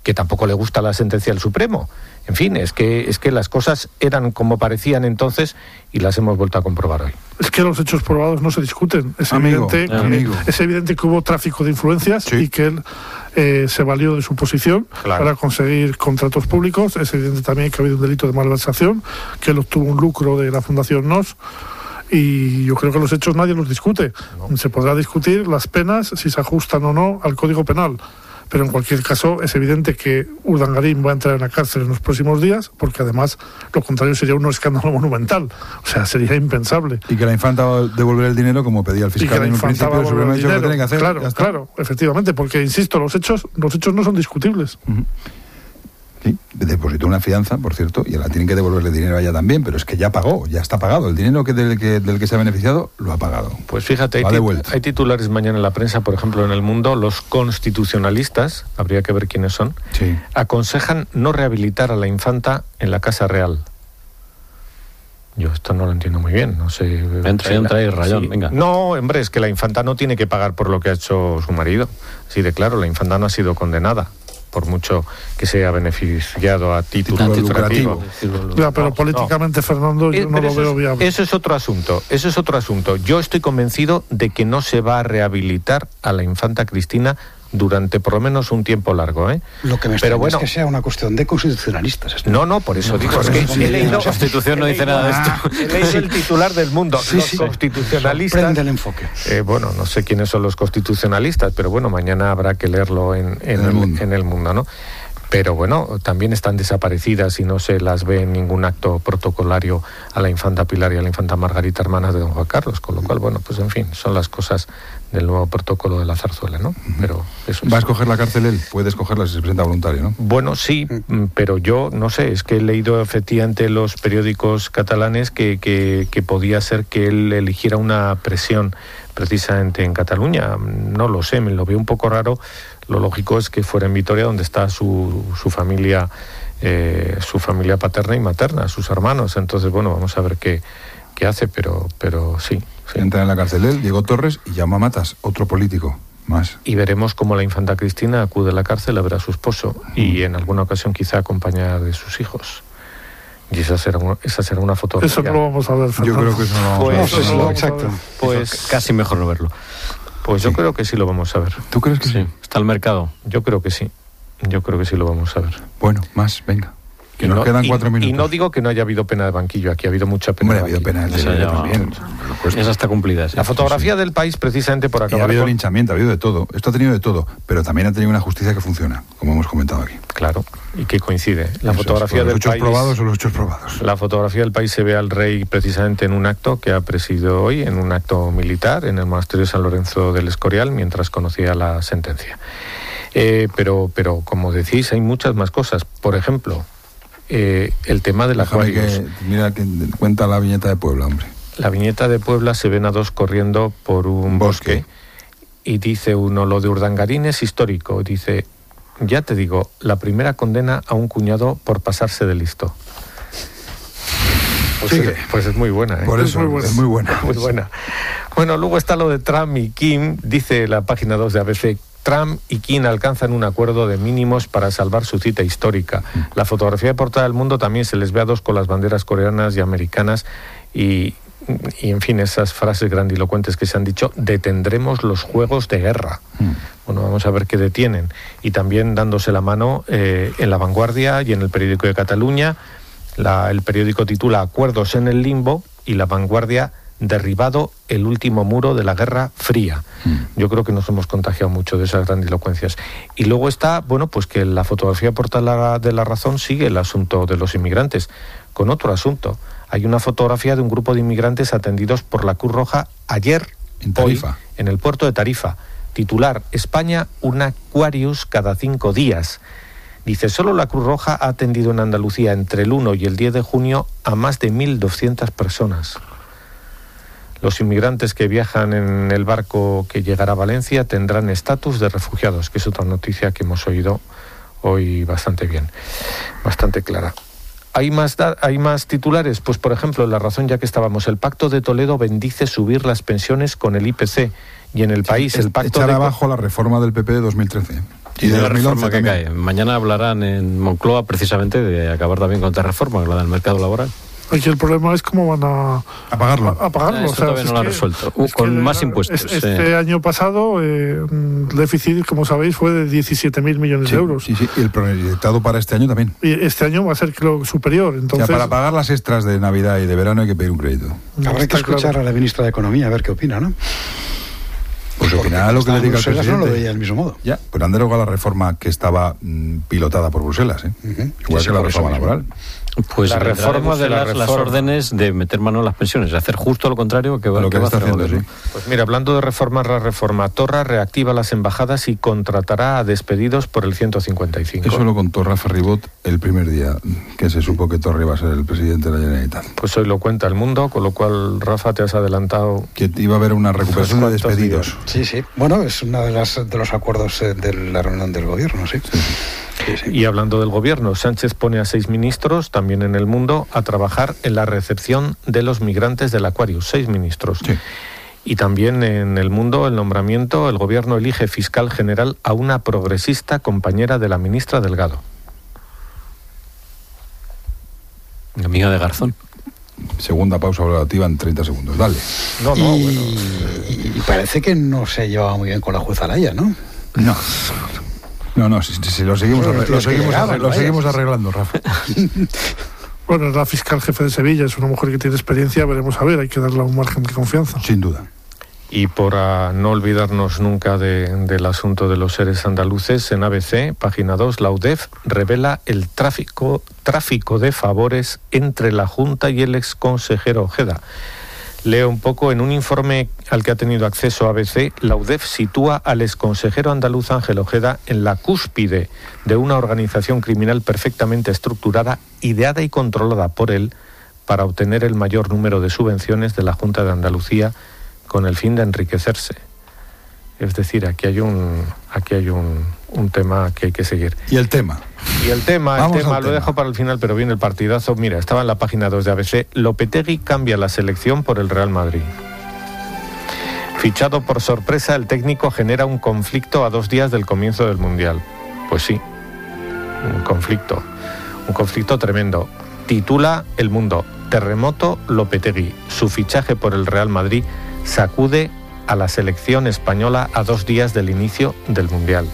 que tampoco le gusta la sentencia del Supremo. En fin, es que las cosas eran como parecían entonces y las hemos vuelto a comprobar hoy. Es que los hechos probados no se discuten. Es evidente que hubo tráfico de influencias y que él se valió de su posición para conseguir contratos públicos. Es evidente también que ha habido un delito de malversación, que él obtuvo un lucro de la Fundación NOS. Y yo creo que los hechos nadie los discute. Se podrá discutir las penas, si se ajustan o no al Código Penal. Pero en cualquier caso es evidente que Urdangarín va a entrar en la cárcel en los próximos días, porque además lo contrario sería un escándalo monumental. O sea, sería impensable. Y que la infanta va a devolver el dinero como pedía el fiscal en un principio. El Supremo ha dicho que lo tiene que hacer. Claro, efectivamente, porque insisto, los hechos no son discutibles. Sí, depositó una fianza, por cierto, y ahora tienen que devolverle dinero a ella también, pero es que ya pagó, ya está pagado. El dinero del que se ha beneficiado lo ha pagado. Pues fíjate, hay titulares mañana en la prensa, por ejemplo, en El Mundo, los constitucionalistas, habría que ver quiénes son, aconsejan no rehabilitar a la infanta en la Casa Real. Yo esto no lo entiendo muy bien, no sé... Entra ahí, Rayón, venga. No, hombre, es que la infanta no tiene que pagar por lo que ha hecho su marido. Sí, de claro, la infanta no ha sido condenada, por mucho que se haya beneficiado a título lucrativo. Ya, pero políticamente, Fernando, yo no lo veo viable. Eso es otro asunto. Yo estoy convencido de que no se va a rehabilitar a la infanta Cristina durante por lo menos un tiempo largo, ¿eh? Lo que me extraña es que sea una cuestión de constitucionalistas. No, por eso digo, es que he leído... La Constitución no dice nada de esto. He leído el titular del Mundo. Los constitucionalistas... Sorprende el enfoque. Bueno, no sé quiénes son los constitucionalistas, pero bueno, mañana habrá que leerlo en el Mundo, ¿no? Pero bueno, también están desaparecidas y no se las ve en ningún acto protocolario a la infanta Pilar y a la infanta Margarita, hermanas de don Juan Carlos, con lo cual, bueno, pues en fin, son las cosas del nuevo protocolo de la zarzuela, ¿no? Pero eso ¿va a escoger la cárcel él? Puede escogerla si se presenta voluntario, ¿no? Bueno, sí, pero yo no sé, es que he leído efectivamente los periódicos catalanes que podía ser que él eligiera una presión precisamente en Cataluña. No lo sé, me lo veo un poco raro. Lo lógico es que fuera en Vitoria, donde está su familia paterna y materna, sus hermanos. Entonces, bueno, vamos a ver qué hace, pero sí. Entra en la cárcel él, Diego Torres y Jaume Matas, otro político más. Y veremos cómo la infanta Cristina acude a la cárcel a ver a su esposo y en alguna ocasión quizá acompañada de sus hijos. Y esa será una fotografía. Eso no lo vamos a ver, Fernando. Yo creo que eso no lo vamos a ver. Exacto. Pues casi mejor no verlo. Pues yo creo que sí lo vamos a ver. ¿Tú crees que sí? ¿Está al mercado? Yo creo que sí. Yo creo que sí lo vamos a ver. Bueno, más, venga. Que nos quedan 4 minutos. Y no digo que no haya habido pena de banquillo, aquí ha habido mucha pena. Hombre, ha habido pena de banquillo también. Esa está cumplida. La fotografía del país, precisamente por acabar. Ha habido linchamiento, ha habido de todo. Esto ha tenido de todo, pero también ha tenido una justicia que funciona, como hemos comentado aquí. Claro, y que coincide. La fotografía del país. Los hechos probados. La fotografía del país se ve al rey precisamente en un acto que ha presidido hoy, en un acto militar, en el monasterio de San Lorenzo del Escorial, mientras conocía la sentencia. Pero como decís, hay muchas más cosas. Por ejemplo, el tema del Aquarius. Mira, que cuenta la viñeta de Puebla, hombre. La viñeta de Puebla se ven a dos corriendo por un bosque y dice uno, lo de Urdangarín es histórico. Dice, ya te digo, la primera condena a un cuñado por pasarse de listo. Pues es muy buena, ¿eh? Por eso es muy buena. Muy buena. Bueno, luego está lo de Trump y Kim, dice la página 2 de ABC. Trump y Kim alcanzan un acuerdo de mínimos para salvar su cita histórica. La fotografía de portada del Mundo también se les ve a dos con las banderas coreanas y americanas y en fin, esas frases grandilocuentes que se han dicho, detendremos los juegos de guerra. Bueno, vamos a ver qué detienen. Y también dándose la mano en La Vanguardia y en el periódico de Cataluña. El periódico titula Acuerdos en el limbo y La Vanguardia, derribado el último muro de la Guerra Fría. Yo creo que nos hemos contagiado mucho de esas grandilocuencias. Y luego está, bueno, pues que la fotografía portada de La Razón sigue el asunto de los inmigrantes, con otro asunto. Hay una fotografía de un grupo de inmigrantes atendidos por la Cruz Roja ayer, hoy, en el puerto de Tarifa. Titular, España, un Aquarius cada 5 días. Dice, solo la Cruz Roja ha atendido en Andalucía entre el 1 y el 10 de junio a más de 1.200 personas. Los inmigrantes que viajan en el barco que llegará a Valencia tendrán estatus de refugiados, que es otra noticia que hemos oído hoy bastante bien, bastante clara. ¿Hay más titulares? Pues, por ejemplo, en La Razón, ya que estábamos, el Pacto de Toledo bendice subir las pensiones con el IPC. Y en el país, el pacto echar abajo la reforma del PP de 2013. Y de la reforma que cae. Mañana hablarán en Moncloa precisamente de acabar también con otra reforma, la del mercado laboral. Aquí el problema es cómo van a pagarlo. Eso todavía no lo han resuelto. Con más impuestos. Este año pasado, el déficit, como sabéis, fue de 17.000 millones de euros. Sí, y el proyectado para este año también. Y este año va a ser, creo, superior. Entonces, o sea, para pagar las extras de Navidad y de verano hay que pedir un crédito. Habrá que escuchar a la ministra de Economía a ver qué opina, ¿no? Pues opinará lo que le diga el presidente. No lo veía del mismo modo. Ya, pero han derogado la reforma que estaba pilotada por Bruselas, igual que la reforma laboral. Pues la reforma de las órdenes de meter mano en las pensiones, de hacer justo lo contrario que va a hacer el gobierno. Pues mira, hablando de reformar la reforma, Torra reactiva las embajadas y contratará a despedidos por el 155. Eso lo contó Rafa Ribot el primer día que se supo que Torra iba a ser el presidente de la Generalitat. Pues hoy lo cuenta El Mundo, con lo cual, Rafa, te has adelantado. Que iba a haber una recuperación de despedidos. Sí. Bueno, es uno de los acuerdos de la reunión del gobierno, sí. Y hablando del gobierno, Sánchez pone a 6 ministros, también en El Mundo, a trabajar en la recepción de los migrantes del Aquarius. 6 ministros. Sí. Y también en El Mundo, el nombramiento, el gobierno elige fiscal general a una progresista compañera de la ministra Delgado. Amiga de Garzón. Segunda pausa valorativa en 30 segundos. Dale. Y parece que no se llevaba muy bien con la jueza Laya, ¿no? No, si lo seguimos arreglando, Rafa. Bueno, es la fiscal jefe de Sevilla, es una mujer que tiene experiencia, veremos a ver, hay que darle un margen de confianza. Sin duda. Y por no olvidarnos nunca del asunto de los seres andaluces, en ABC, página 2, la UDEF revela el tráfico de favores entre la Junta y el exconsejero Ojeda. Leo un poco, en un informe al que ha tenido acceso ABC, la UDEF sitúa al exconsejero andaluz Ángel Ojeda en la cúspide de una organización criminal perfectamente estructurada, ideada y controlada por él para obtener el mayor número de subvenciones de la Junta de Andalucía con el fin de enriquecerse. Es decir, aquí hay un tema que hay que seguir. ¿Y el tema? Lo dejo para el final, pero viene el partidazo. Mira, estaba en la página 2 de ABC. Lopetegui cambia la selección por el Real Madrid. Fichado por sorpresa, el técnico genera un conflicto a 2 días del comienzo del Mundial. Pues sí, un conflicto tremendo. Titula El Mundo: Terremoto Lopetegui. Su fichaje por el Real Madrid sacude a la selección española a 2 días del inicio del Mundial.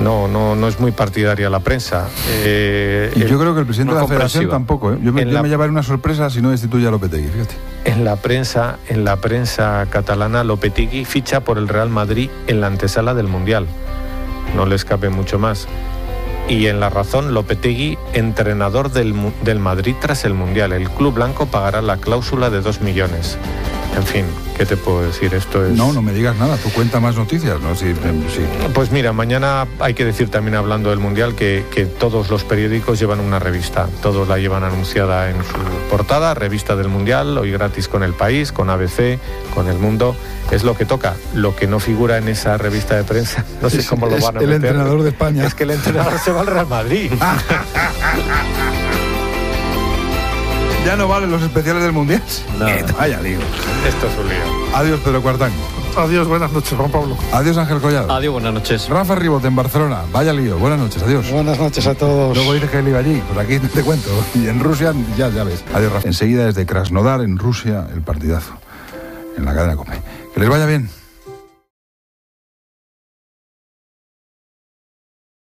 No es muy partidaria la prensa. Yo creo que el presidente de la Federación tampoco. Yo me llevaré una sorpresa si no destituye a Lopetegui, fíjate. En la prensa catalana, Lopetegui ficha por el Real Madrid en la antesala del Mundial. No le escape mucho más. Y en La Razón, Lopetegui, entrenador del Madrid tras el Mundial. El club blanco pagará la cláusula de 2 millones. En fin, ¿qué te puedo decir? Esto es... No me digas nada, tú cuenta más noticias, ¿no? Sí. Pues mira, mañana hay que decir también, hablando del Mundial, que todos los periódicos llevan una revista. Todos la llevan anunciada en su portada, revista del Mundial, hoy gratis con El País, con ABC, con El Mundo. Es lo que toca. Lo que no figura en esa revista de prensa, no sé cómo lo van a meter. El entrenador de España. Es que el entrenador se va al Real Madrid. ¿Ya no valen los especiales del Mundial? No. Vaya lío. Esto es un lío. Adiós, Pedro Cuartango. Adiós, buenas noches, Juan Pablo. Adiós, Ángel Collado. Adiós, buenas noches. Rafa Ribot en Barcelona. Vaya lío. Buenas noches, adiós. Buenas noches a todos. Luego dices que él iba allí. Pues aquí te cuento. Y en Rusia, ya ves. Adiós, Rafa. Enseguida desde Krasnodar, en Rusia, el partidazo. En la cadena COPE. Que les vaya bien.